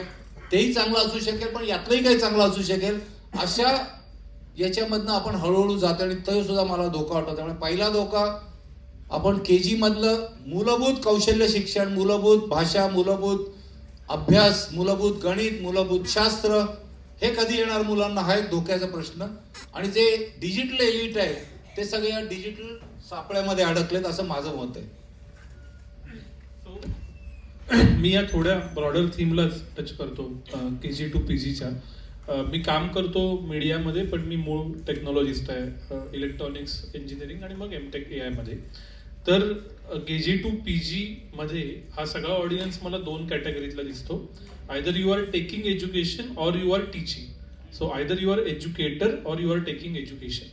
E: तेही चांगलं असू शकेल पण यातलंही काही चांगलं असू शकेल अशा याच्यामधनं आपण हळूहळू जातो आणि तो सुद्धा मला धोका वाटतो. त्यामुळे पहिला धोका आपण KG मधलं मूलभूत कौशल्य शिक्षण, मूलभूत भाषा, मूलभूत अभ्यास, मूलभूत गणित, मूलभूत शास्त्र हे कधी येणार मुलांना, हा एक धोक्याचा प्रश्न. आणि जे डिजिटल एलिट आहे ते सगळे या डिजिटल सापळ्यामध्ये अडकलेत असं माझं मत आहे.
F: मी या थोड्या ब्रॉडर थीमलाच टच करतो KG to PGच्या. मी काम करतो मीडियामध्ये, पण मी मूळ टेक्नॉलॉजिस्ट आहे, इलेक्ट्रॉनिक्स इंजिनिअरिंग आणि मग एमटेक AI मध्ये. तर KG to PG मध्ये हा सगळा ऑडियन्स मला 2 कॅटेगरीतला दिसतो. Either you are taking education or you are teaching. So either you are educator or you are taking education.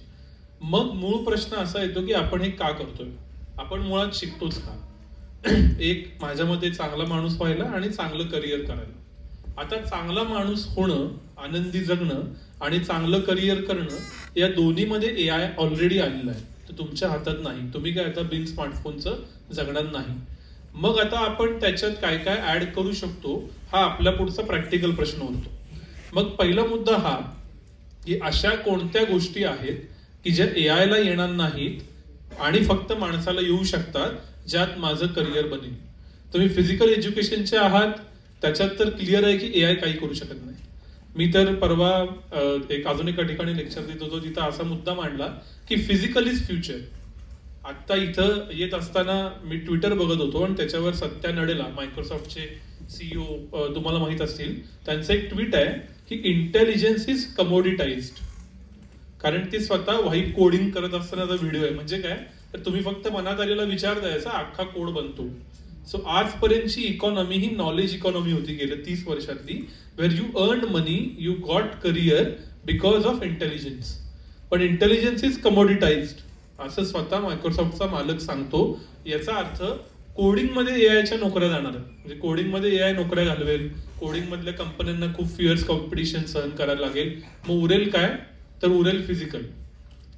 F: मग मूळ प्रश्न असा येतो की आपण हे का करतोय, आपण मुळात शिकतोच का. एक माझ्या मते चांगला माणूस व्हायला आणि चांगलं करिअर करायला. आता चांगला माणूस होणं, आनंदी जगणं आणि चांगलं करिअर करणं या दोन्हीमध्ये AI ऑलरेडी आलेला आहे. तर तुमच्या हातात नाही, तुम्ही काय आता बिन स्मार्टफोनचं जगणार नाही. मग आता आपण त्याच्यात काय काय ऍड करू शकतो हा आपला पुढचा प्रॅक्टिकल प्रश्न होतो. मग पहिला मुद्दा हा की अशा कोणत्या गोष्टी आहेत की ज्या AI ला येणार नाहीत आणि फक्त माणसाला येऊ शकतात, ज्यात माझं करिअर बनेल. तुम्ही फिजिकल एज्युकेशनचे आहात, त्याच्यात तर क्लिअर आहे की AI काही करू शकत नाही. मी तर परवा अजून एका ठिकाणी लेक्चर देत होतो, तिथं असा मुद्दा मांडला की फिजिकल इज फ्युचर. आता इथं येत असताना मी ट्विटर बघत होतो आणि त्याच्यावर सत्या नडेला, मायक्रोसॉफ्टचे CEO तुम्हाला माहित असतील, त्यांचं एक ट्विट आहे की इंटेलिजन्स इज कमोडिटाइज्ड. कारण ते स्वतः व्हाईट कोडिंग करत असतानाचा व्हिडिओ आहे. म्हणजे काय, तर तुम्ही फक्त मनात आलेला विचार द्यायचा, अख्खा कोड बनतो. सो आजपर्यंतची इकॉनॉमी ही नॉलेज इकॉनॉमी होती गेल्या 30 वर्षातली, where you earn money, you got career because of intelligence. पण इंटेलिजन्स इज कमोडिटाइज्ड असं स्वतः मायक्रोसॉफ्टचा मालक सांगतो. याचा अर्थ कोडिंग मध्ये AIच्या नोकऱ्या जाणार, म्हणजे कोडिंग मध्ये AI नोकऱ्या घालवेल. कोडिंग मधल्या कंपन्यांना खूप फिअर्स कॉम्पिटिशन सहन करायला लागेल. मग उरेल काय, तर उरेल फिजिकल.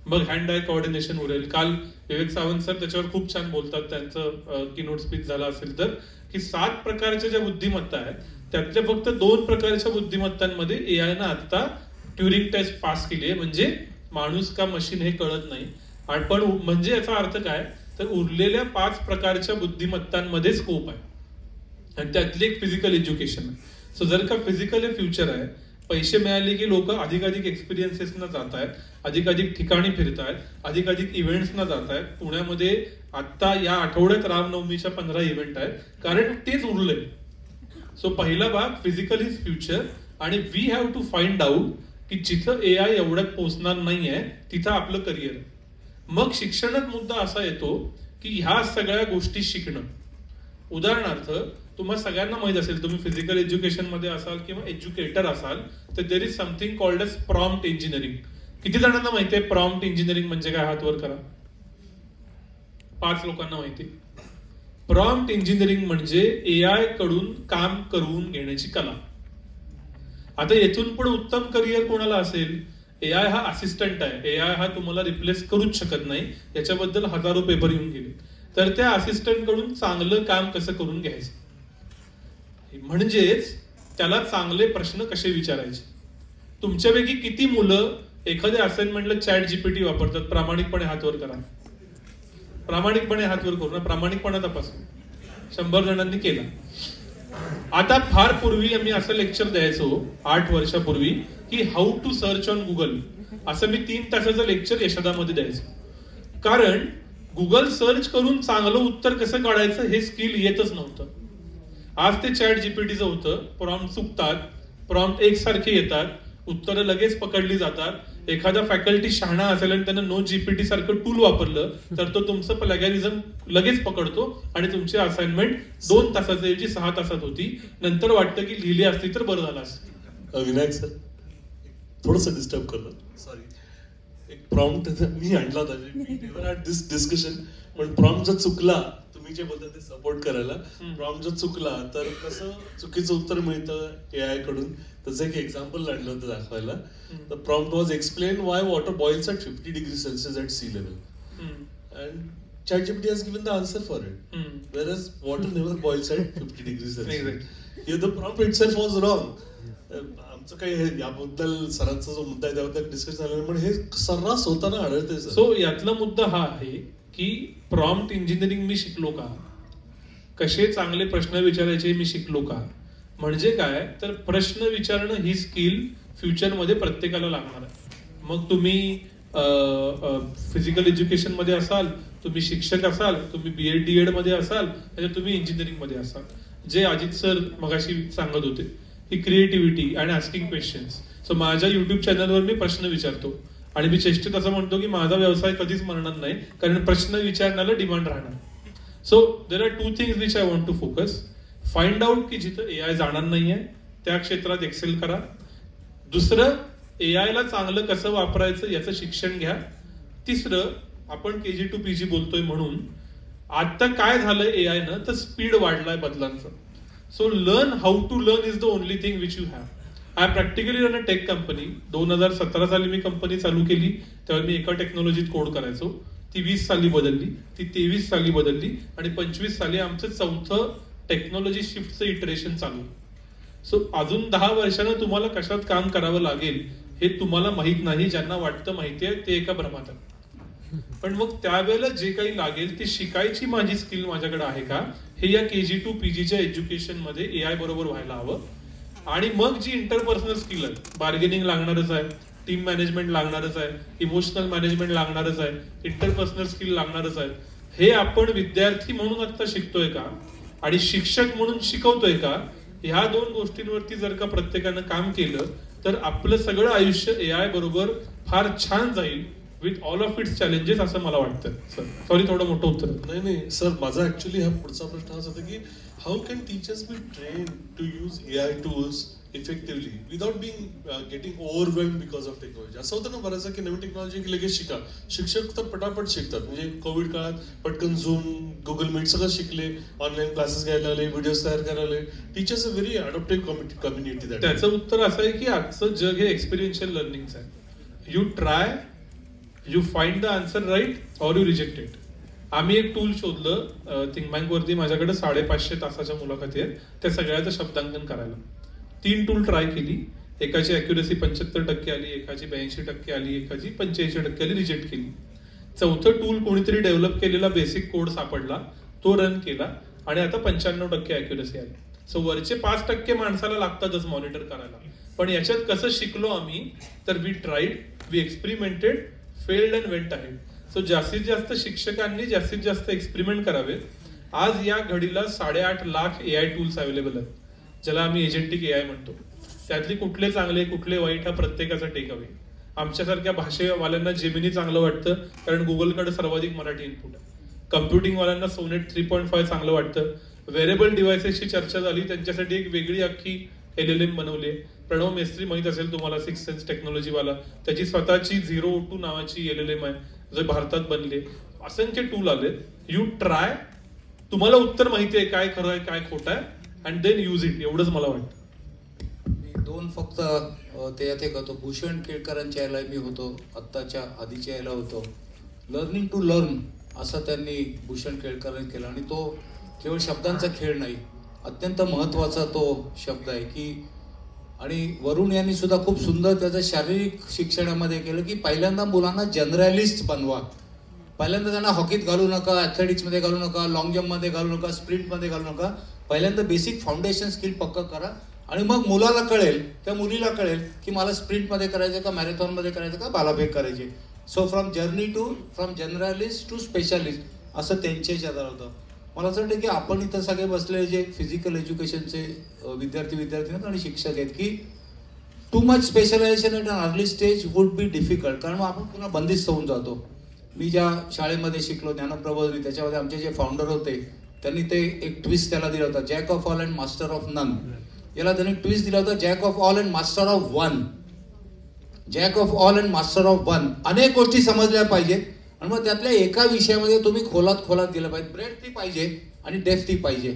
F: मग हँड आय कोऑर्डिनेशन उरेल. काल विवेक सावंत सर त्याच्यावर खूप छान बोलतात, त्यांचं कीनोट स्पीच झाला असेल तर, की 7 प्रकारच्या ज्या बुद्धिमत्ता आहेत त्यातल्या फक्त 2 प्रकारच्या बुद्धिमत्तांमध्ये AI ना आता ट्युरिंग टेस्ट पास केली आहे. म्हणजे माणूस का मशीन हे कळत नाही. आणि पण म्हणजे याचा अर्थ काय, तर उरलेल्या 5 प्रकारच्या बुद्धिमत्तांमध्ये स्कोप आहे आणि त्यातली एक फिजिकल एज्युकेशन आहे. सो जर का फिजिकल हे फ्युचर आहे, पैसे मिळाले की लोक अधिकाधिक एक्सपिरियन्सेसना जात आहेत, अधिकाधिक ठिकाणी फिरत आहेत, अधिकाधिक इव्हेंट्सना जात आहेत. पुण्यामध्ये आता या आठवड्यात रामनवमीच्या 15 इव्हेंट आहेत, कारण तेच उरलंय. सो पहिला भाग फिजिकल इज फ्युचर आणि we have to find out की जिथं AI एवढ्यात पोहोचणार नाहीये तिथं आपलं करिअर. मग शिक्षणात मुद्दा असा येतो की ह्या सगळ्या गोष्टी शिकणं. उदाहरणार्थ तुम्हाला सगळ्यांना माहित असेल, तुम्ही फिजिकल एज्युकेशन मध्ये असाल किंवा एज्युकेटर असाल, तर there is something called as prompt engineering. किती जणांना माहिती आहे प्रॉम्प्ट इंजिनिअरिंग म्हणजे काय? हात वर करा. 5 लोकांना माहिती. प्रॉम्प्ट इंजिनिअरिंग म्हणजे AI कडून काम करून घेण्याची कला. आता येथून पण उत्तम करिअर कोणाला असेल? AI हा असिस्टंट आहे. AI हा तुम्हाला रिप्लेस करूच शकत नाही, याच्याबद्दल हजारो पेपर येऊन गेले. तर त्या असिस्टंट कडून चांगलं काम कसं करून घ्यायचं, म्हणजेच त्याला चांगले प्रश्न कसे विचारायचे. तुमच्यापैकी किती मुलं एखाद्या असाइनमेंटला ChatGPT वापरतात? प्रामाणिकपणे हात वर करा. प्रामाणिकपणे हात वर करू ना, प्रामाणिकपणा तपासून. 100 जणांनी केला. आता फार पूर्वी आम्ही असं लेक्चर द्यायचो 8 वर्षापूर्वी की how to search on Google. असं मी 3 तासाचं लेक्चर यशोदामध्ये द्यायचो. कारण गुगल सर्च करून चांगलं उत्तर कसं काढायचं हे स्किल येतच नव्हतं. आज ते ChatGPTचं होतं. प्रॉम्प्ट चुकतात, प्रॉम्प्ट एकसारखे येतात, उत्तरं लगेच पकडली जातात. एखादा फॅकल्टी शहाणा असेल आणि त्यानं NoGPT सारखं टूल वापरलं तर तो तुमचं प्लॅगॅरिझम लगेच पकडतो आणि तुमची असाइनमेंट 2 तासाच्या ऐवजी 6 तासात होती. नंतर वाटतं की लिहिली असती तर बरं झालं असतं.
C: विनायक सर थोडंसं डिस्टर्ब करतो, सॉरी. एक प्रॉम्प्ट मी आणला होता दिस डिस्कशन, पण प्रॉम्प्ट जर चुकला, तुम्ही जे बोलता ते सपोर्ट करायला, प्रॉम्प्ट जर चुकला तर कसं चुकीचं उत्तर मिळतं AI कडून, त्याचं एक एक्झाम्पल आणलं होतं दाखवायला. The prompt was explain why water boils at 50 degrees Celsius at sea level. And ChatGPT has given the answer for it. Whereas water never boils at 50 degrees Celsius. Here the prompt itself was wrong. आमचं काही याबद्दल सरांचा जो मुद्दा आहे त्याबद्दल discussion झालं, पण हे सर्रास होताना आढळते.
F: सो यातला मुद्दा हा आहे की प्रॉम्प्ट इंजिनिअरिंग मी शिकलो का, कसे चांगले प्रश्न विचारायचे मी शिकलो का. म्हणजे काय, तर प्रश्न विचारणं ही स्किल फ्युचरमध्ये प्रत्येकाला लागणार आहे. मग तुम्ही फिजिकल एज्युकेशन मध्ये असाल, तुम्ही शिक्षक असाल, तुम्ही BEd DEd मध्ये असाल, तुम्ही इंजिनिअरिंग मध्ये असाल. जे अजित सर मगाशी सांगत होते की creativity and asking questions so माझ्या युट्यूब चॅनलवर मी प्रश्न विचारतो आणि मी चेष्टेत असं म्हणतो की माझा व्यवसाय कधीच मरणार नाही, कारण प्रश्न विचारण्याला डिमांड राहणार. So there are 2 things which I want to focus. Find out की जिथं AI जाणार नाहीये त्या क्षेत्रात एक्सेल करा. दुसरं, AI ला चांगलं कसं वापरायचं याचं शिक्षण घ्या. तिसरं, आपण KG to PG बोलतोय म्हणून आता काय झालंय AI न, तर स्पीड वाढलाय बदलांचं. So learn how to learn is the only thing which you have. I practically run a tech company. 2017 साली मी कंपनी चालू केली, तेव्हा मी एका टेक्नॉलॉजीत कोड करायचो. ती 20 साली बदलली, ती 23 साली बदलली आणि 25 साली आमचं 4थं टेक्नॉलॉजी शिफ्टचं इटरेशन चालू. सो अजून 10 वर्षानं तुम्हाला कशात काम करावं लागेल हे तुम्हाला माहित नाही. ज्यांना वाटतं माहिती आहे ते एका भ्रमात आहे. पण मग त्यावेळेला जे काही लागेल ते शिकायची माझी स्किल माझ्याकडे आहे का, हे या KG to PGच्या एज्युकेशन मध्ये AI बरोबर व्हायला हवं. आणि मग जी इंटरपर्सनल स्किल आहे, बार्गेनिंग लागणारच आहे, टीम मॅनेजमेंट लागणारच आहे, इमोशनल मॅनेजमेंट लागणारच आहे, इंटरपर्सनल स्किल लागणारच आहे. हे आपण विद्यार्थी म्हणून आता शिकतोय का आणि शिक्षक म्हणून शिकवतोय का, ह्या 2 गोष्टींवरती जर का प्रत्येकानं काम केलं तर आपलं सगळं आयुष्य AI बरोबर फार छान जाईल with all of its challenges, असं मला वाटतं. सर सॉरी, थोडं मोठं उत्तर.
C: नाही सर, माझा ऍक्च्युली हा पुढचा प्रश्न असा होता की how can teachers be train to use AI tools effectively without being getting overwhelmed because of technology. असं होतं ना बऱ्याचदा की नवीन टेक्नॉलॉजी की लगेच शिका. शिक्षक तर पटापट शिकतात. म्हणजे कोविड काळात पटकन झूम, गुगल मीट सगळं शिकले, ऑनलाईन क्लासेस घ्यायला लागले, व्हिडिओज तयार करायला लागले. Teachers a very adaptive community.
F: त्याचं उत्तर असं आहे की आजचं जग हे एक्सपिरियन्शियल लर्निंगचं आहे. You try, you find the answer right or you reject it. आम्ही एक टूल शोधलं थिंक बँक वरती. माझ्याकडे 550 तासाच्या मुलाखती आहेत, त्या सगळ्याचं शब्दांकन करायला 3 टूल ट्राय केली. एकाची अॅक्युरेसी 75% आली, एकाची 82% आली, एकाची 85% आली, रिजेक्ट केली. 4थं टूल कोणीतरी डेव्हलप केलेला बेसिक कोड सापडला, तो रन केला आणि आता 95% अॅक्युरेसी आली. सो वरचे 5% माणसाला लागतातच मॉनिटर करायला. पण याच्यात कसं शिकलो आम्ही, तर we tried, we experimented, failed and went ahead. So जास्तीत जास्त शिक्षकांनी जास्तीत जास्त एक्सपेरिमेंट करावे. आज या घडीला 8.5 लाख AI टूल्स अवेलेबल आहेत, ज्याला आम्ही एजेंटिक AI म्हणतो. त्यातली कुठले चांगले कुठले वाईट हा प्रत्येकाचा टेक अवे. आमच्यासारख्या भाषेवाल्यांना जेमिनी चांगलं वाटतं, कारण गुगलकडे सर्वाधिक मराठी इनपुट आहे. कम्प्युटिंगवाल्यांना सोनेट 3.5 चांगलं वाटतं. वेअरेबल डिव्हायसेसची चर्चा झाली, त्यांच्यासाठी एक वेगळी अख्खी LLM बनवली. प्रणव मेस्त्री माहित असेल तुम्हाला, 6 सेन्स टेक्नॉलॉजीवाला, त्याची स्वतःची 002 नावाची LLM आहे, जे भारतात बनले. असंख्य टूल आले. यू ट्राय, तुम्हाला उत्तर माहिती आहे काय खरं आहे काय खोटं आहे, अँड देन यूज इट, एवढंच मला वाटतं.
E: मी 2 फक्त त्याच्यात एक होतो, भूषण केळकरांच्या यायला मी होतो, आत्ताच्या आधीच्या यायला होतो. लर्निंग टू लर्न असं त्यांनी भूषण केळकरांनी केलं. आणि तो केवळ शब्दांचा खेळ नाही, अत्यंत महत्त्वाचा तो शब्द आहे की. आणि वरुण यांनी सुद्धा खूप सुंदर त्याचं शारीरिक शिक्षणामध्ये केलं की पहिल्यांदा मुलांना जनरलिस्ट बनवा. पहिल्यांदा त्यांना हॉकीत घालू नका, ॲथलेटिक्समध्ये घालू नका, लॉंग जम्पमध्ये घालू नका, स्प्रिंटमध्ये घालू नका. पहिल्यांदा बेसिक फाउंडेशन स्किल पक्का करा आणि मग मुलाला कळेल, त्या मुलीला कळेल की मला स्प्रिंटमध्ये करायचं का, मॅरेथॉनमध्ये करायचं का, भालाफेक करायचे. So from generalist to specialist असं त्यांच्या याच्यात होतं. मला असं वाटतं की आपण इथं सगळे बसले जे फिजिकल एज्युकेशनचे विद्यार्थी आणि शिक्षक आहेत की too much specialization at an early stage would be difficult, कारण मग आपण पुन्हा बंदिस्त होऊन जातो. मी ज्या शाळेमध्ये शिकलो ज्ञानप्रबोधिनी, त्याच्यामध्ये आमचे जे फाउंडर होते त्यांनी ते एक ट्विस्ट त्याला दिला होता, jack of all and master of none. याला त्यांनी ट्विस्ट दिला होता, jack of all and master of one. Jack of all and master of one. अनेक गोष्टी समजल्या पाहिजेत आणि मग त्यातल्या एका विषयामध्ये तुम्ही खोलात गेलं पाहिजे. ब्रेथ ती पाहिजे आणि डेप्थ ती पाहिजे.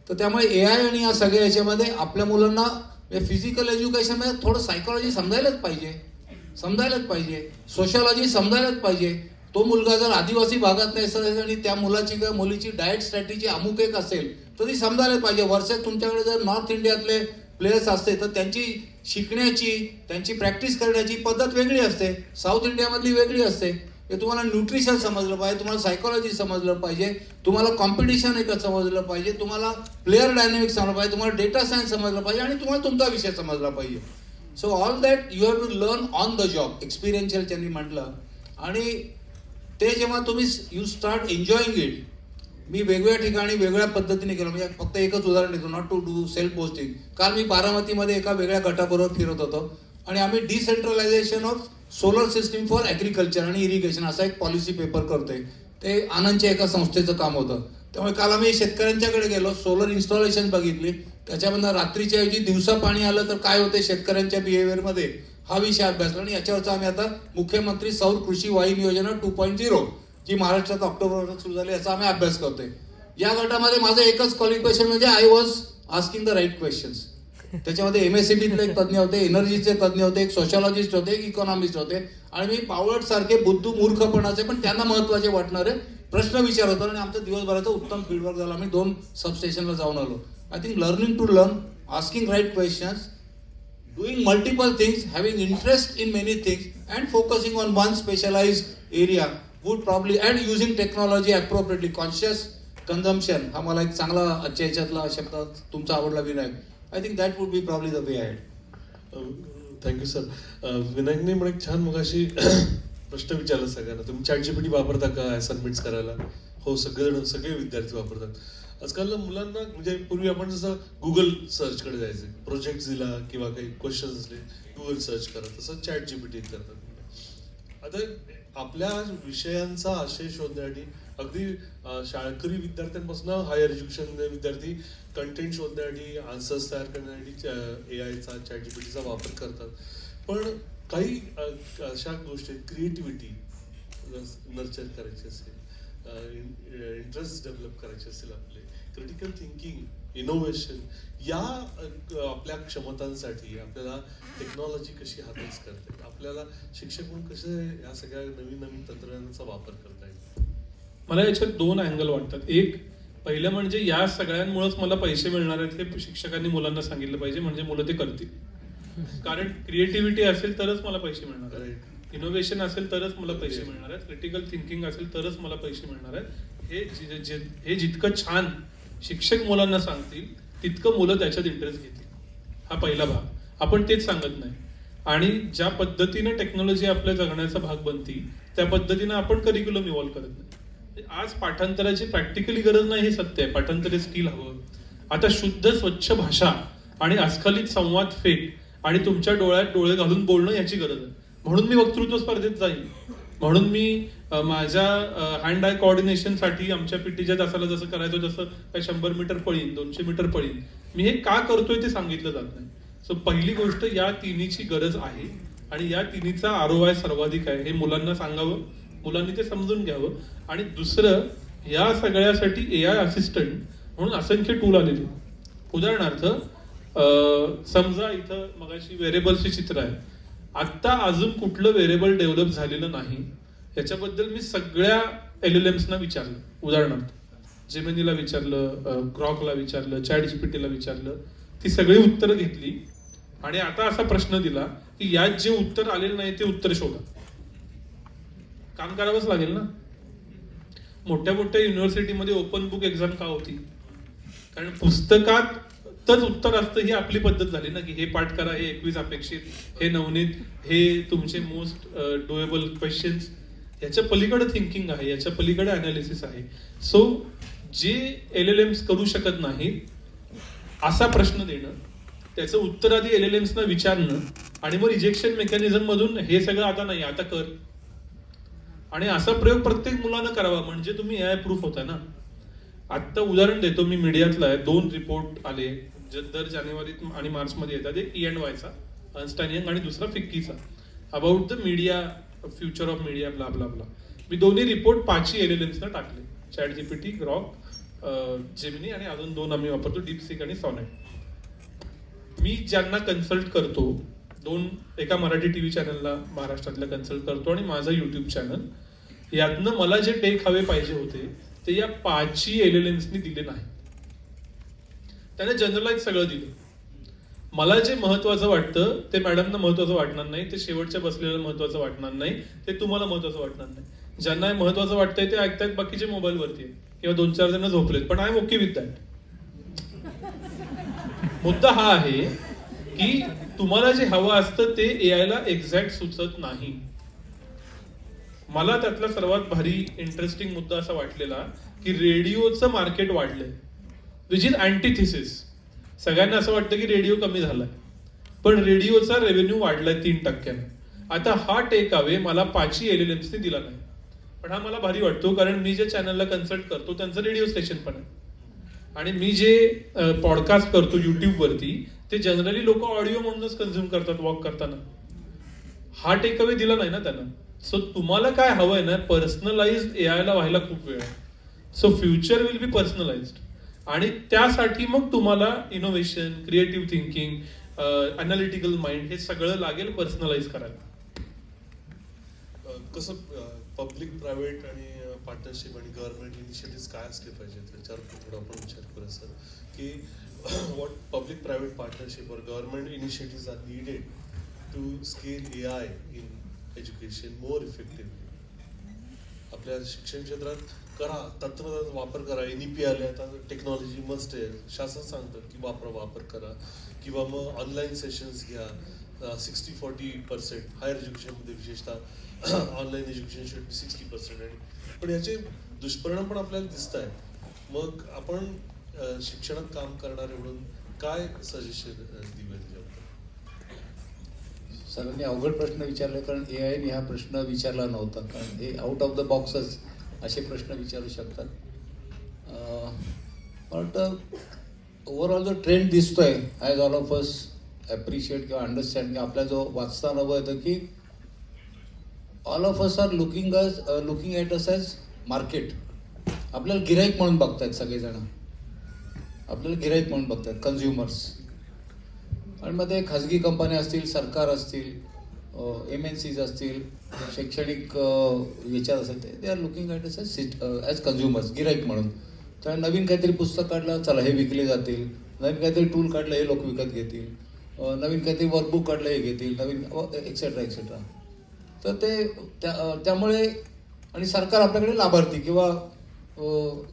E: तर त्यामुळे AI आणि या सगळ्या याच्यामध्ये आपल्या मुलांना फिजिकल एज्युकेशनमध्ये थोडं सायकोलॉजी समजायलाच पाहिजे, सोशॉलॉजी समजायलाच पाहिजे. तो मुलगा जर आदिवासी भागात नाही असेल आणि त्या मुलाची किंवा मुलीची डाएट स्ट्रॅटेजी अमुक एक असेल तर ती समजायलाच पाहिजे. वर्षात तुमच्याकडे जर नॉर्थ इंडियातले प्लेयर्स असते तर त्यांची शिकण्याची, त्यांची प्रॅक्टिस करण्याची पद्धत वेगळी असते, साऊथ इंडियामधली वेगळी असते. हे तुम्हाला न्यूट्रिशन समजलं पाहिजे, तुम्हाला सायकोलॉजी समजलं पाहिजे, तुम्हाला कॉम्पिटिशन एक समजलं पाहिजे, तुम्हाला प्लेअर डायनॅमिक्स समजलं पाहिजे, तुम्हाला डेटा सायन्स समजलं पाहिजे आणि तुम्हाला तुमचा विषय समजला पाहिजे. So all that you have to learn on the job, experiential त्यांनी म्हटलं. आणि ते जेव्हा तुम्ही यू स्टार्ट एन्जॉईंग इट. मी वेगवेगळ्या ठिकाणी वेगळ्या पद्धतीने केलं. म्हणजे फक्त एकच उदाहरण देतो, not to do self posting. काल मी बारामतीमध्ये एका वेगळ्या गटाबरोबर फिरत होतो आणि आम्ही decentralisation of solar system for agriculture आणि इरिगेशन असा एक पॉलिसी पेपर करतोय. ते आनंदच्या एका संस्थेचं काम होतं. त्यामुळे काल आम्ही शेतकऱ्यांच्याकडे गेलो, सोलर इन्स्टॉलेशन बघितली, त्याच्यामधनं रात्रीच्या ऐवजी दिवसा पाणी आलं तर काय होते शेतकऱ्यांच्या बिहेवियरमध्ये हा विषय अभ्यासला. आणि याच्यावरचा आम्ही आता मुख्यमंत्री सौर कृषी वाहिनी योजना 2.0 जी महाराष्ट्रात ऑक्टोबरवर सुरू झाली याचा आम्ही अभ्यास करतोय. या गटामध्ये माझं एकच क्वालिफिकेशन म्हणजे I was asking the right questions. त्याच्यामध्ये MSCBतले एक तज्ज्ञ होते, एनर्जीचे तज्ज्ञ होते, एक सोशॉलॉजिस्ट होते, एक इकॉनॉमिस्ट होते आणि मी पावलट सारखे बुद्धू मूर्खपणाचे पण त्यांना महत्वाचे वाटणारे प्रश्न विचार होता. आणि आमचा दिवसभराचा उत्तम फीडबॅक झाला. आम्ही 2 सबस्टेशनला जाऊन आलो. I think learning to learn, asking right questions, doing multiple things, having interest in many things and focusing on one specialized area would probably, and using technology appropriately, conscious consumption हा मला एक चांगला आजच्या याच्यातला शब्द तुमचा आवडला Vinayak. I think that would be probably the way ahead.
C: Thank you sir. विनायकने मला एक छान मगाशी प्रश्न विचारला सगळ्यांना, तुम्ही ChatGPT वापरता का असाइनमेंट्स करायला? हो, सगळे विद्यार्थी वापरतात. आजकाल मुलांना म्हणजे पूर्वी आपण जसं गुगल सर्चकडे जायचे, प्रोजेक्ट दिला किंवा काही क्वेश्चन्स असले गुगल सर्च करा, तसं ChatGPT करतात. आता आपल्या विषयांचा आशय शोधण्यासाठी अगदी शाळकरी विद्यार्थ्यांपासून हायर एज्युकेशन विद्यार्थी कंटेंट शोधण्यासाठी, आन्सर्स तयार करण्यासाठी AIचा ChatGPTचा वापर करतात. पण काही अशा गोष्टी, क्रिएटिव्हिटी नर्चर करायची असेल, इंटरेस्ट डेव्हलप करायचे असेल, आपले क्रिटिकल थिंकिंग, इनोव्हेशन, या आपल्या क्षमतांसाठी आपल्याला टेक्नॉलॉजी कशी हाताळत करता येईल, आपल्याला शिक्षक म्हणून कसे या सगळ्या नवीन तंत्रज्ञानाचा वापर करता येईल?
F: मला याच्यात 2 अँगल वाटतात. एक, पहिलं म्हणजे या सगळ्यांमुळेच मला पैसे मिळणार आहेत हे शिक्षकांनी मुलांना सांगितलं पाहिजे, म्हणजे मुलं ते करतील. कारण क्रिएटिव्हिटी असेल तरच मला पैसे मिळणार आहेत, इनोव्हेशन असेल तरच मला पैसे मिळणार आहेत, क्रिटिकल थिंकिंग असेल तरच मला पैसे मिळणार आहेत. हे जितकं छान शिक्षक मुलांना सांगतील तितकं मुलं त्याच्यात इंटरेस्ट घेतील. हा पहिला भाग. आपण तेच सांगत नाही. आणि ज्या पद्धतीने टेक्नॉलॉजी आपल्या जगण्याचा भाग बनती त्या पद्धतीने आपण करिक्युलम इव्हॉल्व करत नाही. आज पाठांतराची प्रॅक्टिकली गरज नाही हे सत्य आहे. पाठांतरी स्किल हवं. आता शुद्ध स्वच्छ भाषा आणि अस्खलित संवाद फेक आणि तुमच्या डोळ्यात डोळे घालून बोलणं याची गरज आहे. म्हणून मी वक्तृत्व स्पर्धेत जाईल, म्हणून मी माझ्या हँड आय कोऑर्डिनेशनसाठी आमच्या पीटीच्या तासाला जसं करायचो तसं काय 100 मीटर पळीन, 200 मीटर पळीन. मी हे का करतोय ते सांगितलं जात नाही. सो पहिली गोष्ट, या तिन्हीची गरज आहे आणि या तिन्हीचा ROI सर्वाधिक आहे हे मुलांना सांगावं, मुलांनी ते समजून घ्यावं. आणि दुसरं, या सगळ्यासाठी AI असिस्टंट म्हणून असंख्य टूल आलेले. उदाहरणार्थ समजा इथं मगाशी व्हेरिएबल्सचे चित्र आहे. आत्ता अजून कुठलं व्हेरिएबल डेव्हलप झालेलं नाही याच्याबद्दल मी सगळ्या LLMsना विचारलं. उदाहरणार्थ जेमिनीला विचारलं, ग्रॉकला विचारलं, ChatGPTला विचारलं. ती सगळी उत्तरं घेतली आणि आता असा प्रश्न दिला की यात जे उत्तर आलेलं नाही ते उत्तर शोधा. काम करावंच लागेल ना. मोठ्या मोठ्या युनिव्हर्सिटीमध्ये ओपन बुक एक्झाम का होती? कारण पुस्तकातच उत्तर असतं ही आपली पद्धत झाली ना, की हे पाठ करा, हे 21 अपेक्षित, हे नवनीत, हे तुमचे मोस्ट डुएबल क्वेश्चन्स. याच्या पलीकडे थिंकिंग आहे, याच्या पलीकडे अनालिसिस आहे. सो जे LLMs करू शकत नाहीत असा प्रश्न देणं, त्याचं उत्तर आधी LLMsना विचारणं आणि मग रिजेक्शन मेकॅनिझम मधून हे सगळं आता नाही, आता कर. आणि असा प्रयोग प्रत्येक मुलानं करावा, म्हणजे तुम्ही AI प्रूफ होता ना. आत्ता उदाहरण देतो मी, मीडियातला आहे. 2 रिपोर्ट आले दर जानेवारी आणि मार्च मध्ये येतात. एक E&Yचा, अर्न्स्ट अँड यंग, आणि दुसरा फिक्कीचा, about the media, future of media, bla bla bla. मी दोन्ही रिपोर्ट 5 LLMsना टाकले. ChatGPT, ग्रॉक, जेमिनी आणि अजून 2 आम्ही वापरतो, डीपसीक आणि सॉनेट. मी ज्यांना कन्सल्ट करतो, 2 एका मराठी TV चॅनलला महाराष्ट्रातला कन्सल्ट करतो आणि माझं YouTube चॅनल, यातनं मला जे टेक हवे पाहिजे होते ते या 5 LLMsनी दिले नाही. त्याने जनरलाइज सगळं दिलं. मला जे महत्वाचं वाटतं ते मॅडमना महत्वाचं वाटणार नाही, ते शेवटच्या बसलेलं महत्वाचं वाटणार नाही, ते तुम्हाला महत्वाचं वाटणार नाही. ज्यांना महत्वाचं वाटतंय ते ऐकतायत, बाकीचे मोबाईलवरती आहे किंवा 2-4 जण झोपलेत. पण I am okay with that. मुद्दा हा आहे की तुम्हाला जे हवं असतं ते AIला एक्झॅक्ट सुचत नाही. मला त्यातला सर्वात भारी इंटरेस्टिंग मुद्दा असा वाटलेला की रेडिओचं मार्केट वाढलंय, विच इज अँटिथिसिस. सगळ्यांना असं वाटतं की रेडिओ कमी झालाय, पण रेडिओचा रेव्हेन्यू वाढलाय 3%. आता हा टेक अवे मला 5ही LLMsने दिला नाही, पण हा मला भारी वाटतो, कारण मी जे चॅनलला कन्सल्ट करतो त्यांचं रेडिओ स्टेशन पण आहे, आणि मी जे पॉडकास्ट करतो युट्यूब वरती ते जनरली लोक ऑडिओ म्हणूनच कन्झ्युम करतात वॉक करताना. हा टेक अवे दिला नाही ना त्यांना. सो तुम्हाला काय हवंय ना, पर्सनलाइज्ड AI ला व्हायला खूप वेळ आहे. So future will be personalised, आणि त्यासाठी मग तुम्हाला innovation, creative thinking, analytical mind हे सगळं लागेल पर्सनलाइज करायला.
C: कसं पब्लिक प्रायव्हेट आणि पार्टनरशिप आणि गव्हर्नमेंट इनिशिएटिव्ह काय असले पाहिजे त्याच्यावर थोडा आपण विचार करूया सर, की what public private partnership or government initiatives are needed to scale AI in education more effectively. आपल्या शिक्षण क्षेत्रात करा, तंत्रज्ञानाचा वापर करा. NEP आले, आता टेक्नॉलॉजी मस्ट आहे, शासन सांगतं की वापर करा, किंवा मग ऑनलाईन सेशन्स घ्या. 60-40% हायर एज्युकेशनमध्ये विशेषतः ऑनलाईन एज्युकेशन शुड बी 60%. आणि पण याचे दुष्परिणाम पण आपल्याला दिसत आहेत. मग आपण शिक्षणात काम करणारे म्हणून काय सजेशन दिवे त्याच्याबद्दल?
E: सरांनी अवघड प्रश्न विचारले, कारण AIने हा प्रश्न विचारला नव्हता, कारण हे आउट ऑफ द बॉक्सच असे प्रश्न विचारू शकतात. बट ओव्हरऑल जो ट्रेंड दिसतोय, as all of us appreciate किंवा अंडरस्टँड, की आपल्या जो वाचता अनुभव येतं की all of us are looking at us as market. आपल्याला गिराईक म्हणून बघतायत सगळेजण, आपल्याला गिराईक म्हणून बघतात, कन्झ्युमर्स. आणि मग ते खाजगी कंपन्या असतील, सरकार असतील, MNCs असतील, शैक्षणिक विचार असेल, they are looking at us as consumers, गिराईक म्हणून. तर नवीन काहीतरी पुस्तक काढलं, चला हे विकले जातील. नवीन काहीतरी टूल काढलं, हे लोक विकत घेतील. नवीन काहीतरी वर्कबुक काढलं, हे घेतील. नवीन एक्सेट्रा एक्सेट्रा. तर ते त्यामुळे, आणि सरकार आपल्याकडे लाभार्थी किंवा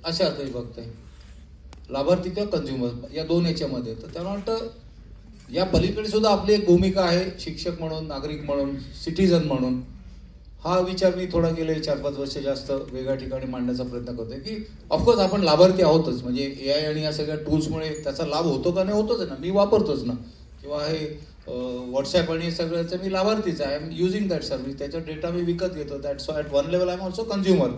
E: अशा तरी बघतंय, लाभार्थी किंवा कन्झ्युमर या दोन याच्यामध्ये. तर त्याला वाटतं या पलीकडे सुद्धा आपली एक भूमिका आहे, शिक्षक म्हणून, नागरिक म्हणून, सिटीजन म्हणून. हा विचार मी थोडा गेले 4-5 वर्ष जास्त वेगळ्या ठिकाणी मांडण्याचा प्रयत्न करतोय, की ऑफकोर्स आपण लाभार्थी आहोतच. म्हणजे AI आणि या सगळ्या टूल्समुळे त्याचा लाभ होतो का नाही, होतोच ना, मी वापरतोच ना. किंवा हे व्हॉट्सॲप आणि सगळ्याचं मी लाभार्थीच आहे. I am using that service. त्याचा डेटा मी विकत घेतो. That so at one level I am also consumer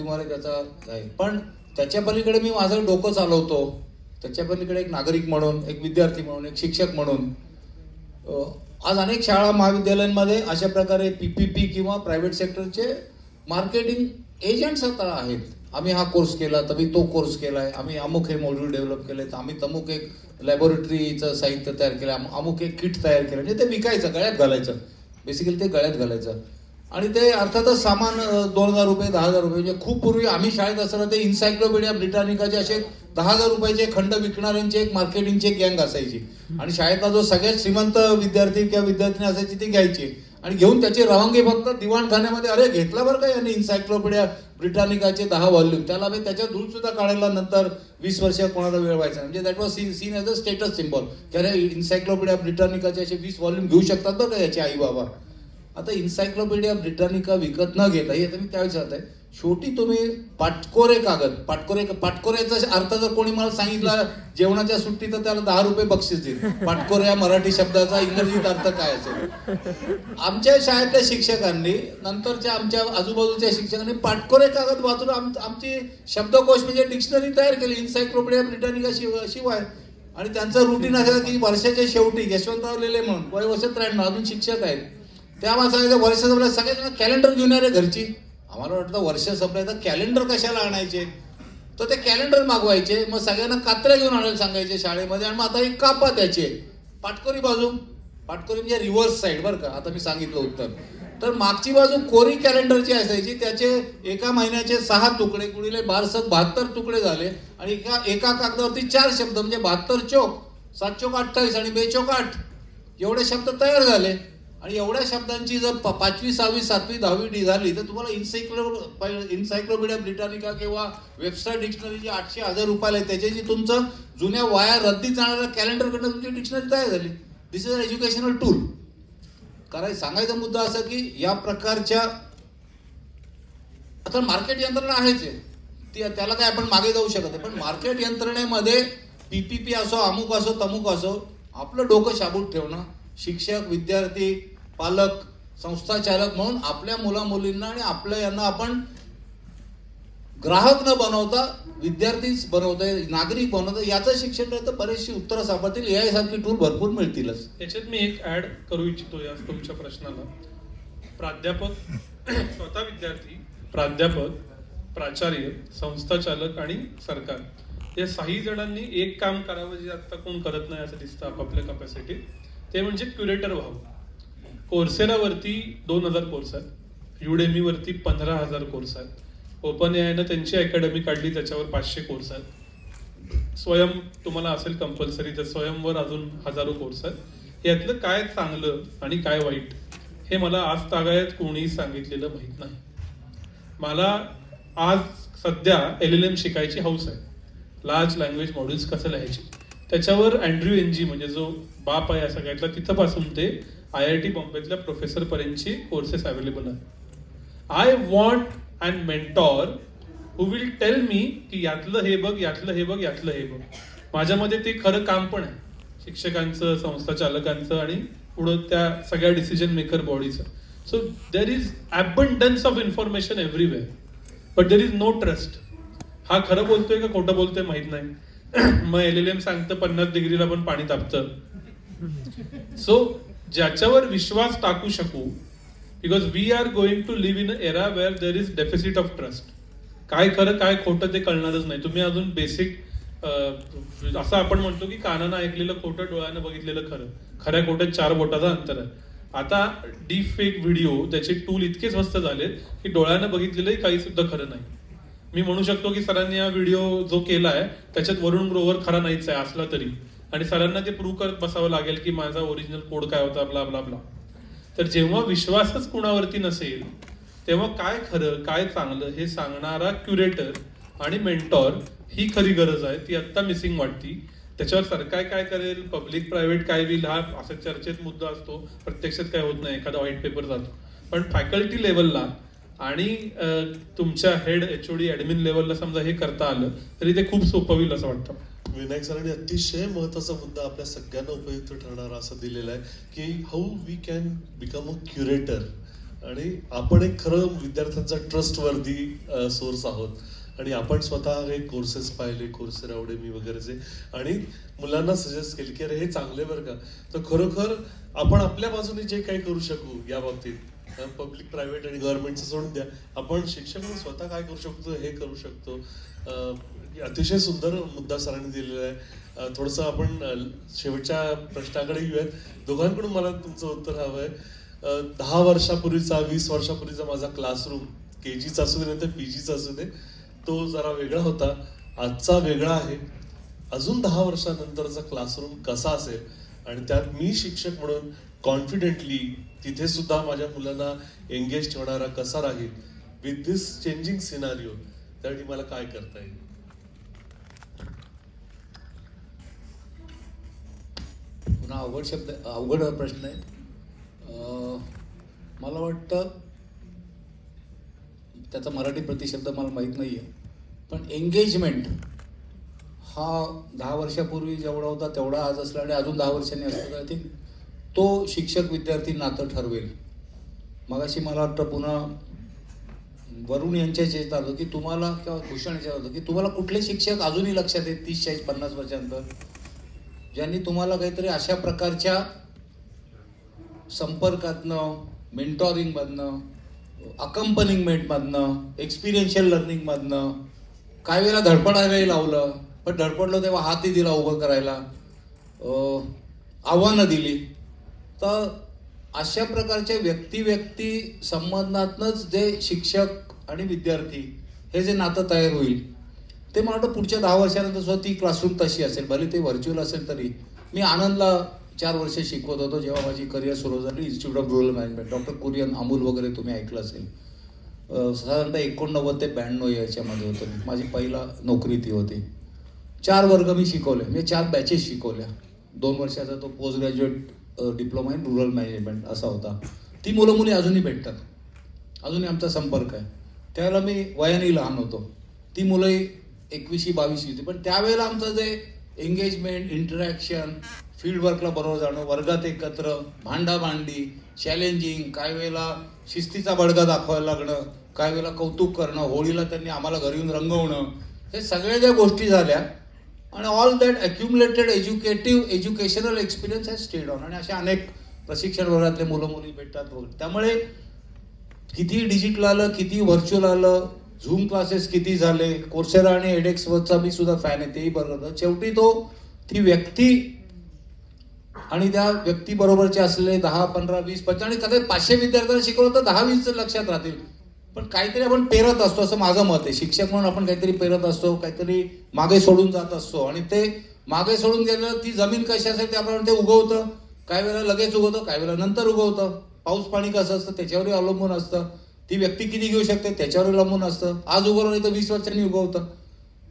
E: आहे त्याचा आहे. पण त्याच्या पलीकडे मी माझं डोकं चालवतो. त्याच्या पलीकडे एक नागरिक म्हणून, एक विद्यार्थी म्हणून, एक शिक्षक म्हणून. आज अनेक शाळा महाविद्यालयांमध्ये अशा प्रकारे PPP किंवा प्रायव्हेट सेक्टरचे मार्केटिंग एजंट्स आता आहेत. आम्ही हा कोर्स केला, तर मी तो कोर्स केलाय, आम्ही अमुक हे मॉड्यूल डेव्हलप केले, तर आम्ही तमुक एक लॅबोरेटरीचं साहित्य तयार केलं, अमुक एक किट तयार केलं. म्हणजे ते विकायचं, गळ्यात घालायचं. बेसिकली ते गळ्यात घालायचं. आणि ते अर्थातच सामान 2,000 रुपये, 10,000 रुपये. म्हणजे खूप पूर्वी आम्ही शाळेत असताना ते इन्सायक्लोपीडिया ब्रिटानिकाचे असे 10,000 रुपयाचे खंड विकणाऱ्यांची एक मार्केटिंगची एक गँग असायची. आणि शाळेतला जो सगळ्यात श्रीमंत विद्यार्थी किंवा विद्यार्थिनी असायची ती घ्यायची, आणि घेऊन त्याचे रवांगे फक्त दिवाणखान्यामध्ये, अरे घेतला बरं का यांनी इन्सायक्लोपीडिया ब्रिटानिकाचे 10 व्हॉल्यूम. त्याला मी त्याच्या धूळ सुद्धा काढायला नंतर 20 वर्ष कोणाला वेळ व्हायचा. म्हणजे that was seen as a status symbol, की अरे इन्सायक्लोपीडिया ब्रिटानिकाचे असे 20 व्हॉल्यूम घेऊ शकतात बरं का याचे आई बाबा. आता इन्सायक्लोपीडिया ब्रिटानिका विकत न घेता, हे तर मी त्यावेळेस सांगत आहे, शेवटी तुम्ही पाटकोरे कागद, पाटकोऱ्याचा अर्थ जर कोणी मला सांगितला जेवणाच्या सुट्टी, तर त्याला 10 रुपये बक्षीस देईल. पाटकोरे या मराठी शब्दाचा इंग्रजीत अर्थ काय असेल. आमच्या शाळेतल्या शिक्षकांनी, नंतरच्या आमच्या आजूबाजूच्या शिक्षकांनी पाटकोरे कागद वाचून आमची शब्दकोश म्हणजे डिक्शनरी तयार केली इन्सायक्लोपीडिया ब्रिटानिका शिवाय. आणि त्यांचं रुटीन असं की वर्षाच्या शेवटी, यशवंतराव लेले म्हणून, वय वर्ष 93, अजून शिक्षक आहेत, त्या माणसाने वर्ष संपल्या सगळ्यांना कॅलेंडर घेऊन आहे घरची. आम्हाला वाटतं वर्ष संपलं तर कॅलेंडर कशाला आणायचे, तर ते कॅलेंडर मागवायचे. मग सगळ्यांना कात्र्या घेऊन आणायला सांगायचे शाळेमध्ये, आणि मग आता एक कापा त्याचे पाटकोरी बाजू, पाटकोरी म्हणजे रिव्हर्स साईड बरं का, आता मी सांगितलं उत्तर. तर मागची बाजू कोरी कॅलेंडरची असायची, त्याचे एका महिन्याचे 6 तुकडे गुणिले 72 तुकडे झाले, आणि एका कागदावरती 4 शब्द, म्हणजे 72 चोक, 7 चोक 28 आणि 2 चोक 8 एवढे शब्द तयार झाले. आणि एवढ्या शब्दांची जर 5वी, 6वी, 7वी, 10वी झाली, तर तुम्हाला इन्सायक्लोपीडिया ब्रिटानिका किंवा वेबसाईट डिक्शनरी जी 800-1000 रुपयाला आहे, त्याच्याची तुमचं जुन्या वाया रद्दीत जाणाऱ्या कॅलेंडरकडनं तुमची डिक्शनरी तयार झाली. दिस इज अ एज्युकेशनल टूल. सांगायचा मुद्दा असा की या प्रकारच्या, आता मार्केट यंत्रणा आहेच आहे, त्याला काय आपण मागे जाऊ शकत नाही. पण मार्केट यंत्रणेमध्ये PPP असो, अमुक असो, तमुक असो, आपलं डोकं शाबूत ठेवणं, शिक्षक, विद्यार्थी, पालक, संस्था चालक म्हणून आपल्या मुला मुलींना आणि आपल्या यांना आपण ग्राहक न बनवता विद्यार्थीच बनवता, नागरिक बनवता, याचं शिक्षण तर बरेचशी उत्तरं सापडतील. AI सारखी टूल भरपूर मिळतीलच.
F: याच्यात मी एक ऍड करू इच्छितो या तुमच्या प्रश्नाला. प्राध्यापक, स्वतः विद्यार्थी, प्राध्यापक, प्राचार्य, संस्था चालक आणि सरकार या 6 जणांनी एक काम करावं जे आता कोण करत नाही असं दिसतं आपापल्या कॅपॅसिटीत. ते म्हणजे क्युरेटर व्हावं. कोर्सेरावरती 2000 कोर्स आहेत, युडेमीवरती 15,000 कोर्स आहेत, OpenAIनं त्यांची अकॅडमी काढली त्याच्यावर 500 कोर्स आहेत, स्वयं तुम्हाला असेल कंपल्सरी तर स्वयंवर अजून हजारो कोर्स आहेत. यातलं काय चांगलं आणि काय वाईट हे मला आज तागायत कोणीही सांगितलेलं माहीत नाही. मला आज सध्या LLM शिकायची हौस आहे. लार्ज लँग्वेज मॉड्यूल्स कसं लिहायची त्याच्यावर अँड्र्यू NG म्हणजे जो बाप आहे या सगळ्यातला तिथंपासून ते IIT बॉम्बेतल्या प्रोफेसर पर्यंतची कोर्सेस अवेलेबल आहेत. I want and mentor who will tell me की यातलं हे बघ, यातलं हे बघ, यातलं हे बघ. माझ्यामध्ये ते खरं काम पण आहे शिक्षकांचं, संस्था चालकांचं आणि पुढं त्या सगळ्या डिसिजन मेकर बॉडीचं. So there is abundance of information everywhere but there is no trust. हा खरं बोलतोय का खोटं बोलतोय माहित नाही. मग LLM सांगतं 50 डिग्रीला पण पाणी तापतं. सो ज्याच्यावर विश्वास टाकू शकू, because we are going to live in a era where there is deficit of trust. काय खरं काय खोटं ते कळणारच नाही. तुम्ही अजून बेसिक असं आपण म्हणतो की कानानं ऐकलेलं खोटं, डोळ्यानं बघितलेलं खरं, खऱ्या खोट्यात 4 बोटाचं अंतर आहे. आता डीप फेक व्हिडिओ त्याचे टूल इतके स्वस्त झालेत की डोळ्यानं बघितलेलंही काही सुद्धा खरं नाही. मी म्हणू शकतो की सरांनी हा व्हिडिओ जो केलाय त्याच्यात वरुण ग्रोवर खरा नाहीच आहे असला तरी, आणि सरांना ते प्रूव्ह करत बसावं लागेल की माझा ओरिजिनल कोड काय होता, ब्ला ब्ला ब्ला. तर जेव्हा विश्वासच कुणावरती नसेल तेव्हा काय खरं काय चांगलं हे सांगणारा क्युरेटर आणि मेंटॉर ही खरी गरज आहे. ती आत्ता मिसिंग वाटती. त्याच्यावर सरकार काय करेल, पब्लिक प्रायव्हेट काय होईल हा असा चर्चेत मुद्दा असतो, प्रत्यक्षात काय होत नाही, एखादा व्हाईट पेपर जातो. पण फॅकल्टी लेवलला आणि तुमच्या हेड HOD ऍडमिन लेवलला समजा हे करता आलं तरी ते खूप सोपं होईल असं वाटतं.
C: विनायक सरांनी अतिशय महत्वाचा मुद्दा आपल्या सगळ्यांना उपयुक्त ठरणारा असं दिलेला आहे की how we can become a curator. आणि आपण एक खरं विद्यार्थ्यांचा ट्रस्टवर्दी सोर्स आहोत. आणि आपण स्वतः हे कोर्सेस पाहिले, कोर्सेरा, युडेमी वगैरेचे, आणि मुलांना सजेस्ट केले की अरे हे चांगले बरं का. तर खरोखर आपण आपल्या बाजूने जे काही करू शकू या बाबतीत, पब्लिक प्रायव्हेट आणि गव्हर्नमेंटचं सोडून द्या, आपण शिक्षक म्हणून स्वतः काय करू शकतो हे करू शकतो. अतिशय सुंदर मुद्दा सरांनी दिलेला आहे. थोडंसं आपण शेवटच्या प्रश्नाकडे येऊयात. दोघांकडून मला तुमचं उत्तर हवं आहे. 10 वर्षापूर्वीचा 20 वर्षापूर्वीचा माझा क्लासरूम KGचा असू दे नंतर PGचा असू दे तो जरा वेगळा होता, आजचा वेगळा आहे. अजून 10 वर्षानंतरचा क्लासरूम कसा असेल आणि त्यात मी शिक्षक म्हणून कॉन्फिडेंटली तिथे सुद्धा माझ्या मुलांना एंगेज ठेवणारा कसा राहील विथ दिस चेंजिंग सिनारिओ, त्यासाठी मला काय करता येईल.
E: पुन्हा अवघड प्रश्न आहे. मला वाटतं त्याचा मराठी प्रतिशब्द मला माहीत नाही आहे, पण एंगेजमेंट हा 10 वर्षापूर्वी जेवढा होता तेवढा आज असला आणि अजून 10 वर्षांनी असला तर आय थिंक तो शिक्षक विद्यार्थी नातं ठरवेल. मगाशी मला वाटतं पुन्हा वरुण यांच्या चेत आलं की तुम्हाला, किंवा भूषण याच्यात होतं की तुम्हाला कुठले शिक्षक अजूनही लक्षात आहेत 30, 40, 50 वर्षांतर, ज्यांनी तुम्हाला काहीतरी अशा प्रकारच्या संपर्कातनं, मेंटॉरिंगमधनं, अकंपनिंगमेंटमधनं, एक्सपिरियन्शियल लर्निंगमधनं काही वेळेला धडपडायलाही लावलं, पण धडपडलं तेव्हा हातही दिला उभं करायला, आव्हानं दिली. तर अशा प्रकारच्या व्यक्ती संबंधातनंच जे शिक्षक आणि विद्यार्थी हे जे नातं तयार होईल ते मला वाटतं पुढच्या 10 वर्षानंतर सुद्धा ती क्लासरूम तशी असेल, भले ते व्हर्च्युअल असेल तरी. मी आनंदला 4 वर्ष शिकवत होतो जेव्हा माझी करिअर सुरू झाली, institute of rural management, doctor Kurien, Amul वगैरे तुम्ही ऐकलं असेल. साधारणतः 89 ते 92 याच्यामध्ये होतं मी. माझी पहिला नोकरी ती होती. 4 वर्ग मी शिकवले, मी 4 बॅचेस शिकवल्या. 2 वर्षाचा तो post graduate diploma in rural management असा होता. ती मुलं मुली अजूनही भेटतात, अजूनही आमचा संपर्क आहे. त्यावेळेला मी वयाने लहान होतो, ती मुलंही 21-22 होती, पण त्यावेळेला आमचं जे एंगेजमेंट, इंटरॅक्शन, फील्ड वर्कला बरोबर जाणं, वर्गात एकत्र, भांडाभांडी, चॅलेंजिंग, काही वेळेला शिस्तीचा बडगा दाखवायला लागणं, काही वेळेला कौतुक करणं, होळीला त्यांनी आम्हाला घरी येऊन रंगवणं, हे सगळ्या ज्या गोष्टी झाल्या आणि all that accumulated educational experience has stayed on. आणि अशा अनेक प्रशिक्षण वर्गातले मुलं मुली भेटतात वगैरे. त्यामुळे किती डिजिटल आलं, किती व्हर्च्युअल आलं, झूम क्लासेस किती झाले, कोर्सेरा आणि एडेक्सवरचा मी सुद्धा फॅन आहे, तेही बरं होतं. शेवटी ती व्यक्ती आणि त्या व्यक्तीबरोबरचे असलेले 10, 15, 20, 25 आणि कदाचित 500 विद्यार्थ्यांना शिकवलं तर 10-20 लक्षात राहतील. पण काहीतरी आपण पेरत असतो असं माझं मत आहे. शिक्षक म्हणून आपण काहीतरी पेरत असतो, काहीतरी मागे सोडून जात असतो आणि ते मागे सोडून गेलं ती जमीन कशी असेल त्याप्रमाणे ते उगवतं. काही वेळेला लगेच उगवतं, काही वेळेला नंतर उगवतं. पाऊस पाणी कसं असतं त्याच्यावरही अवलंबून असतं. ती व्यक्ती किती घेऊ शकते त्याच्यावर अवलंबून असतं. आज उगवलं नाही तर 20 वर्षांनी उगवतं,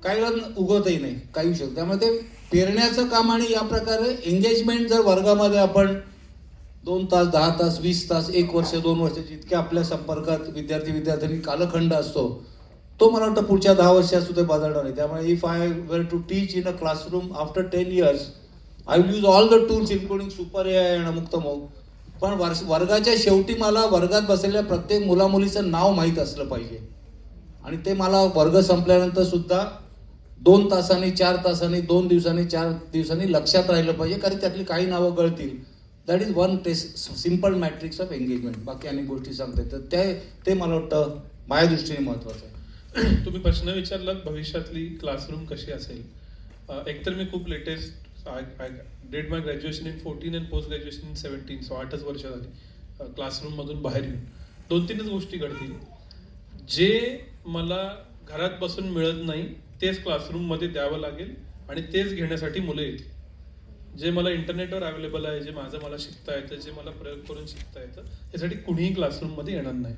E: काही वेळा उगवतही नाही, काही होऊ शकतं. त्यामुळे ते पेरण्याचं काम आणि या प्रकारे एंगेजमेंट जर वर्गामध्ये आपण 2 तास, 10 तास, 20 तास, 1 वर्ष, 2 वर्ष जितके आपल्या संपर्कात विद्यार्थी कालखंड असतो तो मला वाटतं पुढच्या 10 वर्षात सुद्धा बदलणार नाही. त्यामुळे if I were to teach in a classroom after 10 years I will use all the tools including super AI आणि मुक्त मोग. पण वर्गाच्या शेवटी मला वर्गात बसलेल्या प्रत्येक मुलामुलीचं नाव माहीत असलं पाहिजे आणि ते मला वर्ग संपल्यानंतर सुद्धा 2 तासांनी, 4 तासांनी, 2 दिवसांनी, 4 दिवसांनी लक्षात राहिलं पाहिजे, कारण त्यातली काही नावं गळतील. That is one test simple matrix of engagement. बाकी अनेक गोष्टी सांगते तर ते मला वाटतं माझ्या दृष्टीने महत्त्वाचं आहे.
F: तुम्ही प्रश्न विचारलात भविष्यातली क्लासरूम कशी असेल. एकतर मी खूप latest I did my graduation in 14 and post graduation in 17, so 8च वर्ष झाली क्लासरूममधून बाहेर येऊन. 2-3च गोष्टी घडतील. जे मला घरात बसून मिळत नाही तेच क्लासरूममध्ये द्यावं लागेल आणि तेच घेण्यासाठी मुलं येतील. जे मला इंटरनेटवर अवेलेबल आहे, जे मला शिकता येतं, जे मला प्रयोग करून शिकता येतं, यासाठी कुणीही क्लासरूममध्ये येणार नाही.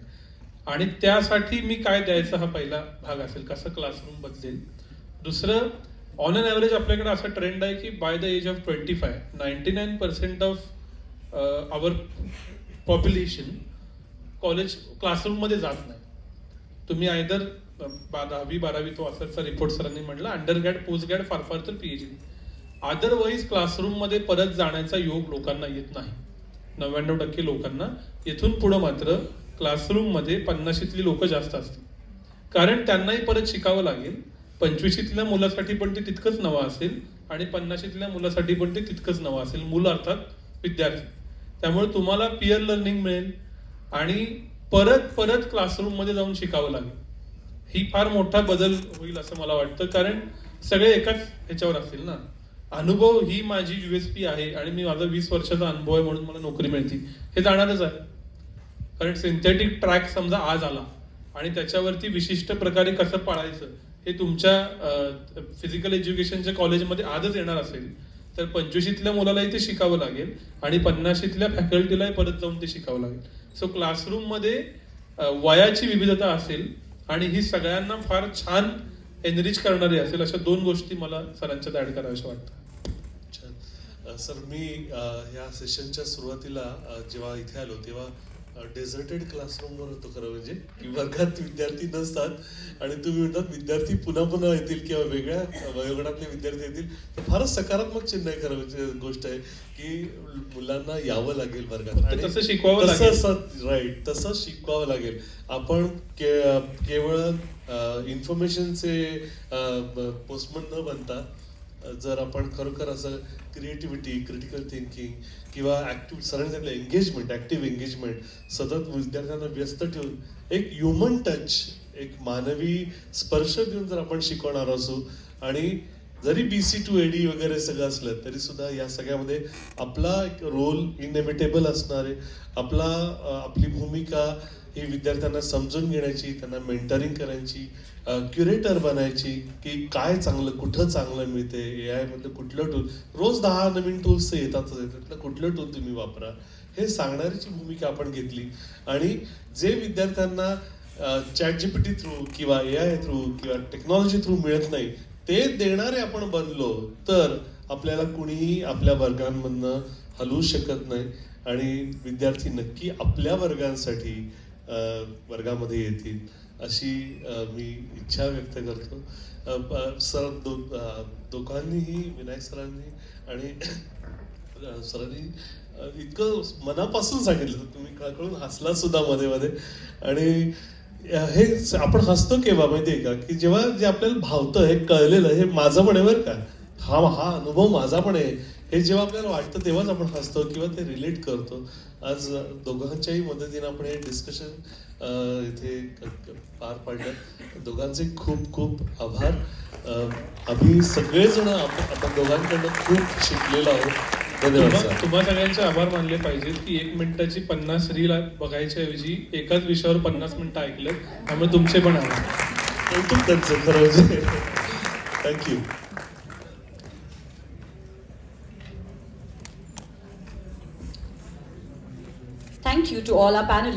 F: आणि त्यासाठी मी काय द्यायचा हा पहिला भाग असेल, कसं क्लासरूम बदलेल. दुसरं, ऑन अन ॲव्हरेज आपल्याकडे असा ट्रेंड आहे की by the age of 25 99% of our population college क्लासरूममध्ये जात नाही. तुम्ही आयदर 10वी-12वी तो असाचा रिपोर्ट सरांनी म्हटलं, अंडरग्रॅड, पोस्ट ग्रॅड, फार तर PhD. अदरवाईज क्लासरूममध्ये परत जाण्याचा योग लोकांना येत नाही. 99% लोकांना. इथून पुढं मात्र क्लासरूममध्ये 50शीतली लोक जास्त असतील, कारण त्यांनाही परत शिकावं लागेल. 25शीतल्या मुलासाठी पण ते तितकंच नवं असेल आणि 50शीतल्या मुलासाठी पण ते तितकंच नवं असेल. मुलं अर्थात विद्यार्थी. त्यामुळे तुम्हाला पिअर लर्निंग मिळेल आणि परत क्लासरूममध्ये जाऊन शिकावं लागेल. ही फार मोठा बदल होईल असं मला वाटतं, कारण सगळे एकाच ह्याच्यावर असतील ना. अनुभव ही माझी USP आहे आणि मी माझा 20 वर्षाचा अनुभव आहे म्हणून मला नोकरी मिळते हे जाणारच आहे. कारण सिंथेटिक ट्रॅक समजा आज आला आणि त्याच्यावरती विशिष्ट प्रकारे कसं पाळायचं हे तुमच्या फिजिकल एज्युकेशनच्या कॉलेजमध्ये आजच येणार असेल तर 25शीतल्या मुलालाही ते शिकावं लागेल आणि 50शीतल्या फॅकल्टीलाही परत जाऊन ते शिकावं लागेल. सो क्लासरूममध्ये वयाची विविधता असेल आणि ही सगळ्यांना फार छान एनरिच करणारी असेल. अशा 2 गोष्टी मला सरांच्यात ऍड कराव्याशा वाटतं.
C: सर, मी या सेशनच्या सुरुवातीला जेव्हा इथे आलो तेव्हा डेझर्टेड क्लासरूमवर होतो खरं म्हणजे, की वर्गात विद्यार्थी नसतात आणि तुम्ही म्हणतात विद्यार्थी पुन्हा येतील किंवा वेगळ्या वयोगटातले विद्यार्थी येतील, तर फारच सकारात्मक चिन्ह आहे खरं म्हणजे गोष्ट आहे की मुलांना यावं लागेल वर्गात आणि
F: तसं शिकवावं लागेल.
C: राईट, तसं शिकवावं लागेल. आपण केवळ इन्फॉर्मेशनचे पोस्टमन न बनता जर आपण खरोखर असं क्रिएटिव्हिटी, क्रिटिकल थिंकिंग किंवा ऍक्टिव्ह सरांनी सांगितलं ऍक्टिव्ह एंगेजमेंट, सतत विद्यार्थ्यांना व्यस्त ठेवून एक ह्युमन टच, एक मानवी स्पर्श देऊन जर आपण शिकवणार असू आणि जरी BC to AD वगैरे सगळं असलं तरी सुद्धा या सगळ्यामध्ये आपला एक रोल इनएव्हिटेबल असणार आहे. आपली भूमिका ही विद्यार्थ्यांना समजून घेण्याची, त्यांना मेंटरिंग करायची, क्युरेटर बनायची की काय चांगलं, कुठं चांगलं मिळते, AI मधलं कुठलं टूल, रोज 10 नवीन टूल्स येतातच, त्यातलं कुठलं टूल तुम्ही वापरा हे सांगण्याची भूमिका आपण घेतली. आणि जे विद्यार्थ्यांना ChatGPT थ्रू किंवा AI थ्रू किंवा टेक्नॉलॉजी थ्रू मिळत नाही ते देणारे आपण बनलो तर आपल्याला कुणीही आपल्या वर्गांमधनं हलवू शकत नाही आणि विद्यार्थी नक्की आपल्या वर्गांसाठी वर्गामध्ये येतील अशी मी इच्छा व्यक्त करतो. सर दोघांनीही, विनायक सरांनी आणि सरांनी इतकं मनापासून सांगितलं, तुम्ही कळकळून हसला सुद्धा मध्ये मध्ये. आणि हे आपण हसतो केव्हा माहितीये का, की जेव्हा जे आपल्याला भावतं हे कळलेलं, हे माझं पण आहे बरं का, हा अनुभव माझा पण आहे, हे जेव्हा आपल्याला वाटतं तेव्हाच आपण हसतो किंवा ते रिलेट करतो. आज दोघांच्याही मदतीने आपण हे डिस्कशन इथे पार पाडलं. दोघांचे खूप खूप आभार. आम्ही सगळेजण आपण दोघांकडनं खूप शिकलेलो आहोत. धन्यवाद.
F: तुम्हा सगळ्यांचे आभार मानले पाहिजेत की 1 मिनिटाची 50 रील बघायच्या ऐवजी एकाच विषयावर 50 मिनिटं ऐकलं, त्यामुळे तुमचे पण आभार.
C: कौतुक त्यांचं खरं म्हणजे. Thank you.
A: Thank you to all our panelists.